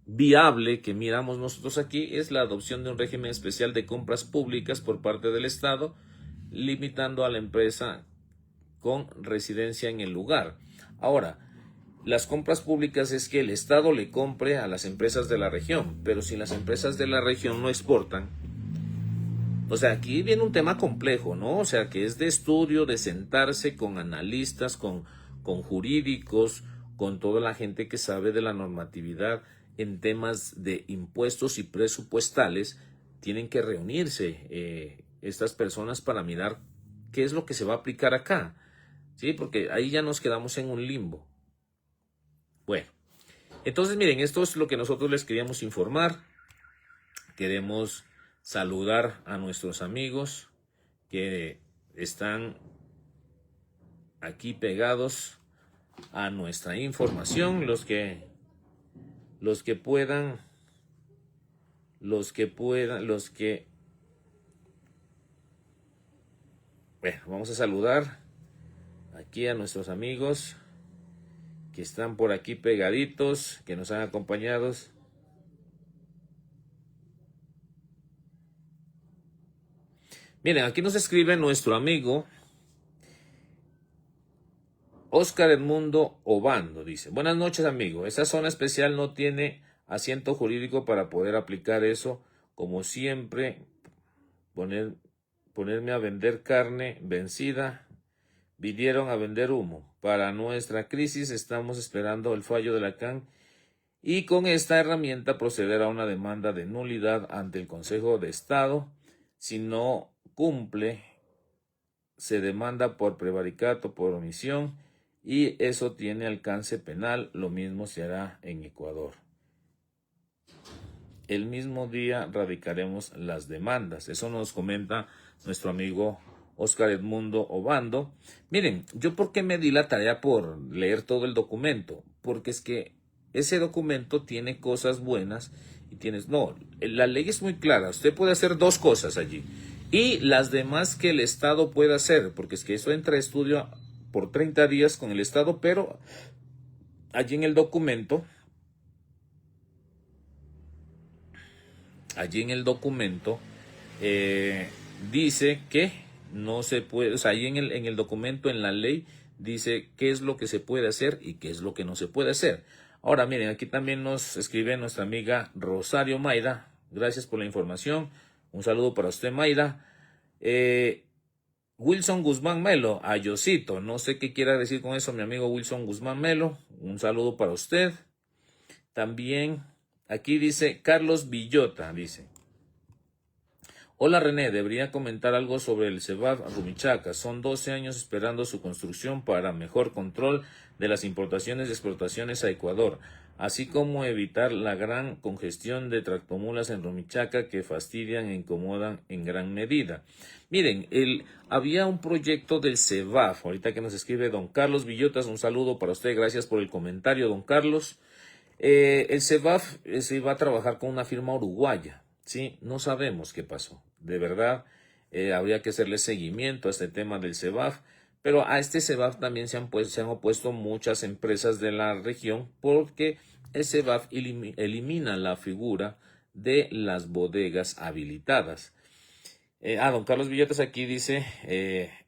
viable que miramos nosotros aquí es la adopción de un régimen especial de compras públicas por parte del Estado, limitando a la empresa con residencia en el lugar. Ahora, las compras públicas es que el Estado le compre a las empresas de la región, pero si las empresas de la región no exportan, o sea, aquí viene un tema complejo, ¿no? O sea, que es de estudio, de sentarse con analistas, con jurídicos, con toda la gente que sabe de la normatividad en temas de impuestos y presupuestales. Tienen que reunirse estas personas para mirar qué es lo que se va a aplicar acá, ¿sí? Porque ahí ya nos quedamos en un limbo. Bueno, entonces miren, esto es lo que nosotros les queríamos informar. Queremos saludar a nuestros amigos que están aquí pegados a nuestra información, los que puedan, bueno, vamos a saludar aquí a nuestros amigos que están por aquí pegaditos, que nos han acompañado. Miren, aquí nos escribe nuestro amigo Oscar Edmundo Obando. Dice, buenas noches, amigo. Esa zona especial no tiene asiento jurídico para poder aplicar eso. Como siempre, ponerme a vender carne vencida. Vinieron a vender humo. Para nuestra crisis estamos esperando el fallo de la CAN y con esta herramienta proceder a una demanda de nulidad ante el Consejo de Estado. Si no cumple, se demanda por prevaricato, por omisión, y eso tiene alcance penal. Lo mismo se hará en Ecuador. El mismo día radicaremos las demandas. Eso nos comenta nuestro amigo Oscar Edmundo Obando. Miren, yo por qué me di la tarea por leer todo el documento, porque es que ese documento tiene cosas buenas y la ley es muy clara. Usted puede hacer dos cosas allí y las demás que el Estado pueda hacer, porque es que eso entra a estudio por 30 días con el Estado, pero allí en el documento dice que no se puede, o sea, ahí en el documento, en la ley, dice qué es lo que se puede hacer y qué es lo que no se puede hacer. Ahora, miren, aquí también nos escribe nuestra amiga Rosario Mayra. Gracias por la información. Un saludo para usted, Mayra. Wilson Guzmán Melo, Ayosito. No sé qué quiera decir con eso mi amigo Wilson Guzmán Melo. Un saludo para usted. También aquí dice Carlos Villota, dice. Hola René, debería comentar algo sobre el Cebab Rumichaca. Son 12 años esperando su construcción para mejor control de las importaciones y exportaciones a Ecuador. así como evitar la gran congestión de tractomulas en Rumichaca que fastidian e incomodan en gran medida. Miren, había un proyecto del CEVAF, ahorita que nos escribe don Carlos Villotas, un saludo para usted, gracias por el comentario, don Carlos. El CEVAF se iba a trabajar con una firma uruguaya, ¿sí? No sabemos qué pasó, de verdad, habría que hacerle seguimiento a este tema del CEVAF. Pero a este CEVAF también se han opuesto muchas empresas de la región porque el CEVAF elimina la figura de las bodegas habilitadas. Don Carlos Villotas aquí dice,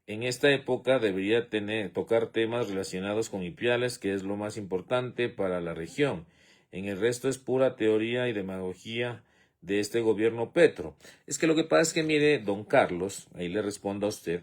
en esta época debería tocar temas relacionados con Ipiales, que es lo más importante para la región. En el resto es pura teoría y demagogía de este gobierno Petro. Es que lo que pasa es que, mire, don Carlos, ahí le respondo a usted,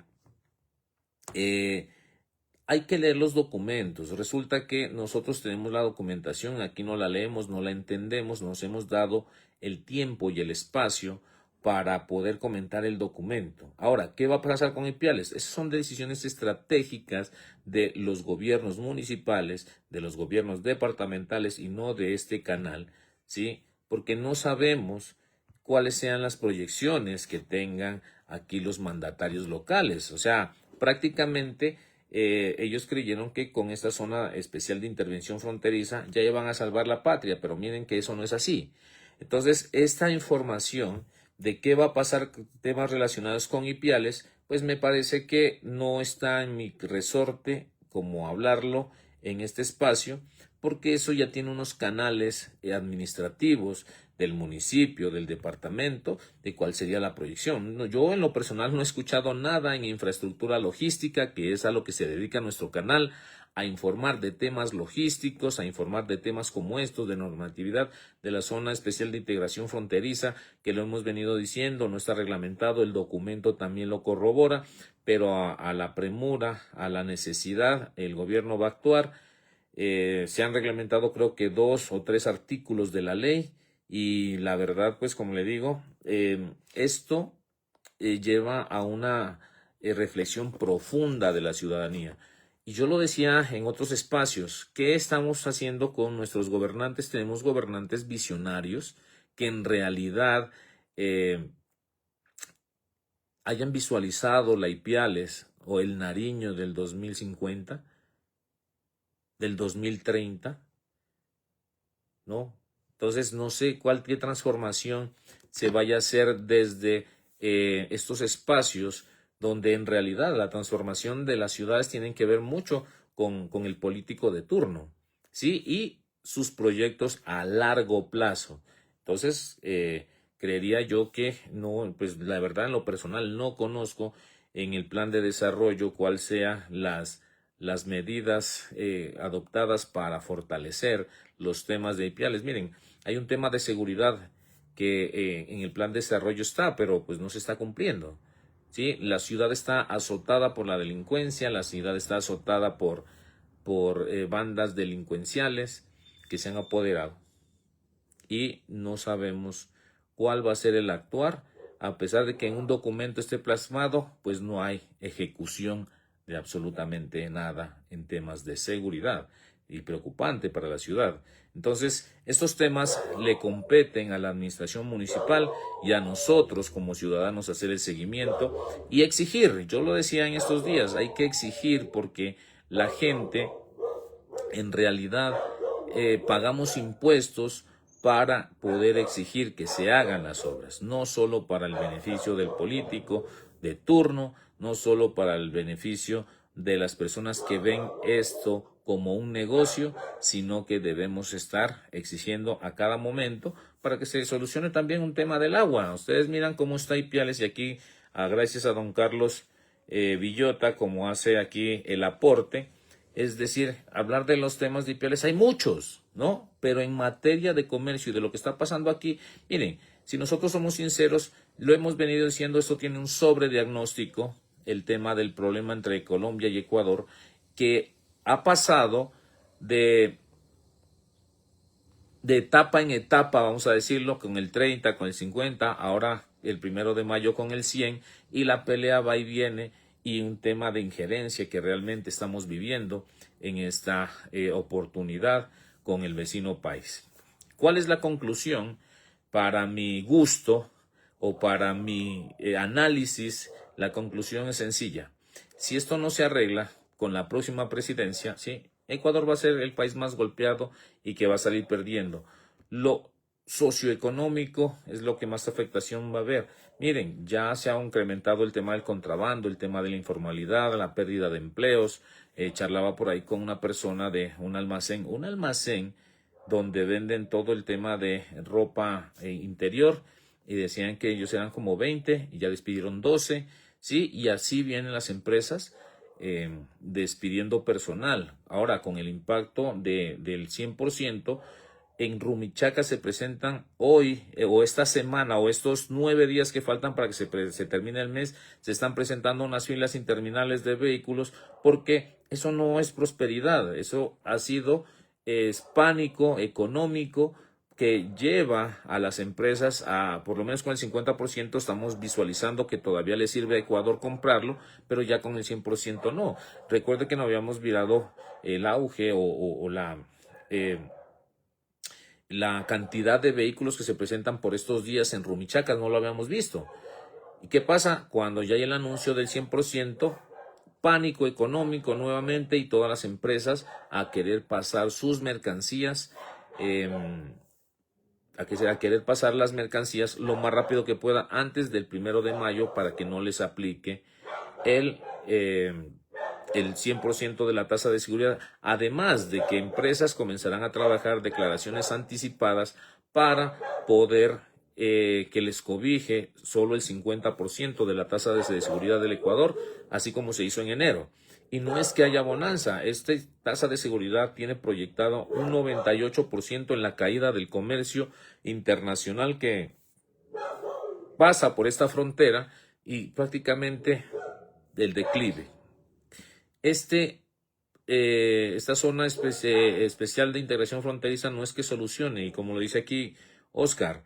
hay que leer los documentos. Resulta que nosotros tenemos la documentación, aquí no la leemos, no la entendemos, nos hemos dado el tiempo y el espacio para poder comentar el documento. Ahora, ¿qué va a pasar con Ipiales? Esas son decisiones estratégicas de los gobiernos municipales, de los gobiernos departamentales y no de este canal, ¿sí? Porque no sabemos cuáles sean las proyecciones que tengan aquí los mandatarios locales. O sea, prácticamente ellos creyeron que con esta zona especial de intervención fronteriza ya iban a salvar la patria, pero miren que eso no es así. Entonces, esta información de qué va a pasar temas relacionados con Ipiales, pues me parece que no está en mi resorte como hablarlo en este espacio, porque eso ya tiene unos canales administrativos del municipio, del departamento, de cuál sería la proyección. Yo en lo personal no he escuchado nada en infraestructura logística, que es a lo que se dedica nuestro canal, a informar de temas logísticos, a informar de temas como estos, de normatividad de la Zona Especial de Integración Fronteriza, que lo hemos venido diciendo, no está reglamentado, el documento también lo corrobora, pero a la premura, a la necesidad, el gobierno va a actuar. Se han reglamentado creo que 2 o 3 artículos de la ley y la verdad, pues como le digo, esto lleva a una reflexión profunda de la ciudadanía. Y yo lo decía en otros espacios, ¿qué estamos haciendo con nuestros gobernantes? Tenemos gobernantes visionarios que en realidad hayan visualizado la Ipiales o el Nariño del 2050, del 2030, ¿no? Entonces no sé qué transformación se vaya a hacer desde estos espacios donde en realidad la transformación de las ciudades tienen que ver mucho con el político de turno, ¿sí? Y sus proyectos a largo plazo. Entonces, creería yo que no, pues la verdad en lo personal no conozco en el plan de desarrollo cuál sean las medidas adoptadas para fortalecer los temas de Ipiales. Miren, hay un tema de seguridad que en el plan de desarrollo está, pero pues no se está cumpliendo. ¿Sí? La ciudad está azotada por la delincuencia, la ciudad está azotada por bandas delincuenciales que se han apoderado y no sabemos cuál va a ser el actuar, a pesar de que en un documento esté plasmado, pues no hay ejecución de absolutamente nada en temas de seguridad y preocupante para la ciudad. Entonces, estos temas le competen a la administración municipal y a nosotros como ciudadanos hacer el seguimiento y exigir. Yo lo decía en estos días, hay que exigir porque la gente en realidad pagamos impuestos para poder exigir que se hagan las obras, no solo para el beneficio del político de turno, no solo para el beneficio de las personas que ven esto como un negocio, sino que debemos estar exigiendo a cada momento para que se solucione también un tema del agua. Ustedes miran cómo está Ipiales y aquí, gracias a don Carlos Villota, como hace aquí el aporte, es decir, hablar de los temas de Ipiales hay muchos, ¿no? Pero en materia de comercio y de lo que está pasando aquí, miren, si nosotros somos sinceros, lo hemos venido diciendo, esto tiene un sobrediagnóstico, el tema del problema entre Colombia y Ecuador, que ha pasado de etapa en etapa, vamos a decirlo, con el 30, con el 50, ahora el 1 de mayo con el 100, y la pelea va y viene, y un tema de injerencia que realmente estamos viviendo en esta oportunidad con el vecino país. ¿Cuál es la conclusión? Para mi gusto o para mi análisis, la conclusión es sencilla. Si esto no se arregla con la próxima presidencia, ¿sí?, Ecuador va a ser el país más golpeado y que va a salir perdiendo. Lo socioeconómico es lo que más afectación va a haber. Miren, ya se ha incrementado el tema del contrabando, el tema de la informalidad, la pérdida de empleos. Charlaba por ahí con una persona de un almacén donde venden todo el tema de ropa interior, y decían que ellos eran como 20 y ya despidieron 12, ¿sí? Y así vienen las empresas despidiendo personal. Ahora, con el impacto del 100%, en Rumichaca se presentan hoy o esta semana o estos 9 días que faltan para que se termine el mes, se están presentando unas filas interminables de vehículos, porque eso no es prosperidad, eso ha sido pánico económico que lleva a las empresas a, por lo menos con el 50%, estamos visualizando que todavía le sirve a Ecuador comprarlo, pero ya con el 100% no. Recuerde que no habíamos virado el auge o la cantidad de vehículos que se presentan por estos días en Rumichaca, no lo habíamos visto. ¿Y qué pasa? Cuando ya hay el anuncio del 100%, pánico económico nuevamente y todas las empresas a querer pasar sus mercancías, a querer pasar las mercancías lo más rápido que pueda antes del 1 de mayo para que no les aplique el 100% de la tasa de seguridad, además de que empresas comenzarán a trabajar declaraciones anticipadas para poder que les cobije solo el 50% de la tasa de seguridad del Ecuador, así como se hizo en enero. Y no es que haya bonanza, esta tasa de seguridad tiene proyectado un 98% en la caída del comercio internacional que pasa por esta frontera y prácticamente del declive. Esta zona especial de integración fronteriza no es que solucione, y como lo dice aquí Oscar,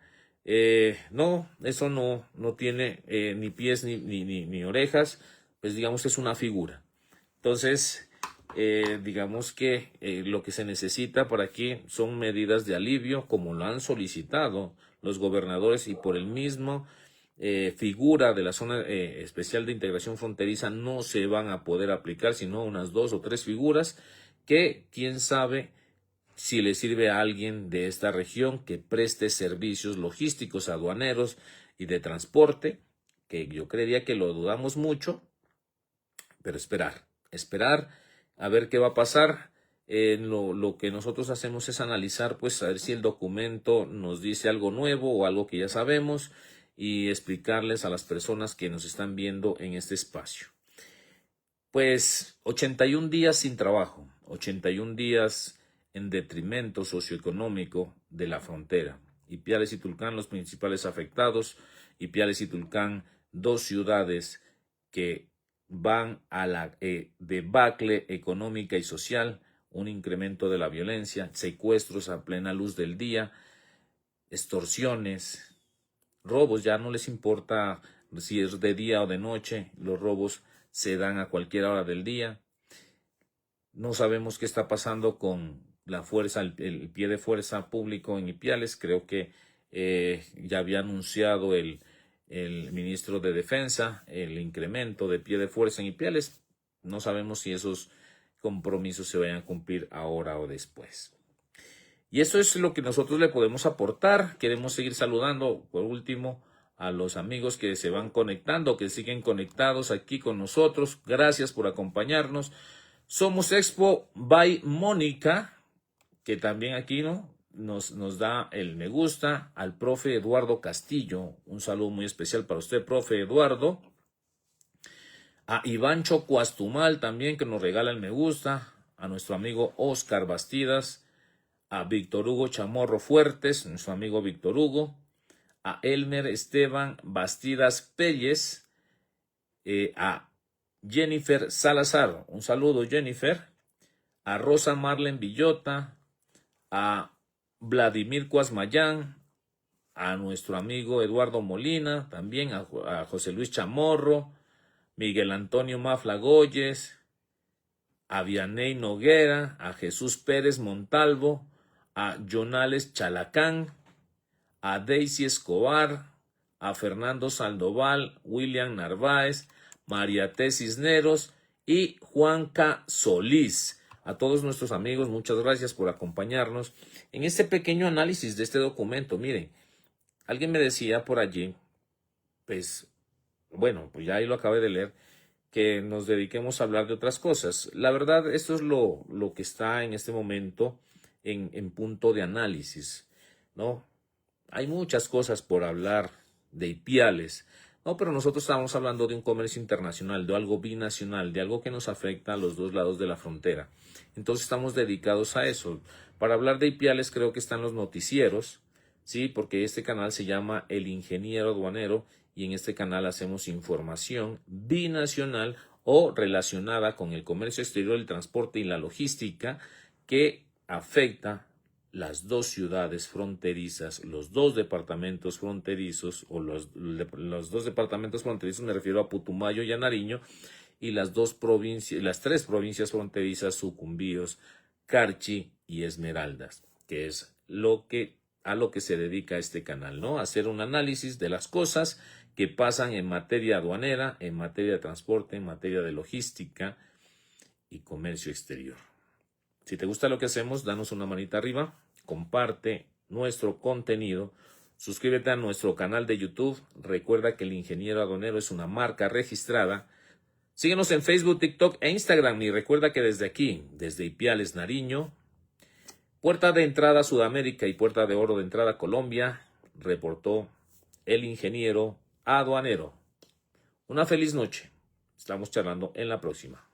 no, eso no tiene ni pies ni orejas, pues digamos que es una figura. Entonces, digamos que lo que se necesita por aquí son medidas de alivio, como lo han solicitado los gobernadores, y por el mismo figura de la zona especial de integración fronteriza no se van a poder aplicar, sino unas 2 o 3 figuras que quién sabe si le sirve a alguien de esta región que preste servicios logísticos, aduaneros y de transporte, que yo creería que lo dudamos mucho, pero esperar a ver qué va a pasar. Lo que nosotros hacemos es analizar, pues, a ver si el documento nos dice algo nuevo o algo que ya sabemos, y explicarles a las personas que nos están viendo en este espacio. Pues 81 días sin trabajo, 81 días en detrimento socioeconómico de la frontera. Ipiales y Tulcán, los principales afectados. Ipiales y Tulcán, 2 ciudades que van a la debacle económica y social, un incremento de la violencia, secuestros a plena luz del día, extorsiones, robos. Ya no les importa si es de día o de noche, los robos se dan a cualquier hora del día. No sabemos qué está pasando con la fuerza, el pie de fuerza público en Ipiales. Creo que ya había anunciado el ministro de Defensa el incremento de pie de fuerza en Ipiales. No sabemos si esos compromisos se vayan a cumplir ahora o después. Y eso es lo que nosotros le podemos aportar. Queremos seguir saludando, por último, a los amigos que se van conectando, que siguen conectados aquí con nosotros. Gracias por acompañarnos. Somos Expo by Mónica, que también aquí nos da el me gusta. Al profe Eduardo Castillo, un saludo muy especial para usted, profe Eduardo. A Ivancho Cuastumal también, que nos regala el me gusta. A nuestro amigo Oscar Bastidas. A Víctor Hugo Chamorro Fuertes, nuestro amigo Víctor Hugo. A Elmer Esteban Bastidas Pérez. A Jennifer Salazar, un saludo Jennifer. A Rosa Marlen Villota. A Vladimir Cuasmayán. A nuestro amigo Eduardo Molina, también a José Luis Chamorro. Miguel Antonio Maflagoyes. A Vianey Noguera. A Jesús Pérez Montalvo. a Jonales Chalacán, a Daisy Escobar, a Fernando Sandoval, William Narváez, María T. Cisneros y Juanca Solís. A todos nuestros amigos, muchas gracias por acompañarnos en este pequeño análisis de este documento. Miren, alguien me decía por allí, pues, bueno, pues ya ahí lo acabé de leer, que nos dediquemos a hablar de otras cosas. La verdad, esto es lo que está en este momento en punto de análisis, ¿no? Hay muchas cosas por hablar de Ipiales, ¿no? Pero nosotros estamos hablando de un comercio internacional, de algo binacional, de algo que nos afecta a los dos lados de la frontera. Entonces estamos dedicados a eso. Para hablar de Ipiales creo que están los noticieros, ¿sí? Porque este canal se llama El Ingeniero Aduanero y en este canal hacemos información binacional o relacionada con el comercio exterior, el transporte y la logística que afecta las dos ciudades fronterizas, los dos departamentos fronterizos, o los dos departamentos fronterizos, me refiero a Putumayo y a Nariño, y las tres provincias fronterizas, Sucumbíos, Carchi y Esmeraldas, que es a lo que se dedica este canal, ¿no? Hacer un análisis de las cosas que pasan en materia aduanera, en materia de transporte, en materia de logística y comercio exterior. Si te gusta lo que hacemos, danos una manita arriba, comparte nuestro contenido, suscríbete a nuestro canal de YouTube, recuerda que El Ingeniero Aduanero es una marca registrada, síguenos en Facebook, TikTok e Instagram y recuerda que desde aquí, desde Ipiales, Nariño, puerta de entrada a Sudamérica y puerta de oro de entrada a Colombia, reportó El Ingeniero Aduanero. Una feliz noche, estamos charlando en la próxima.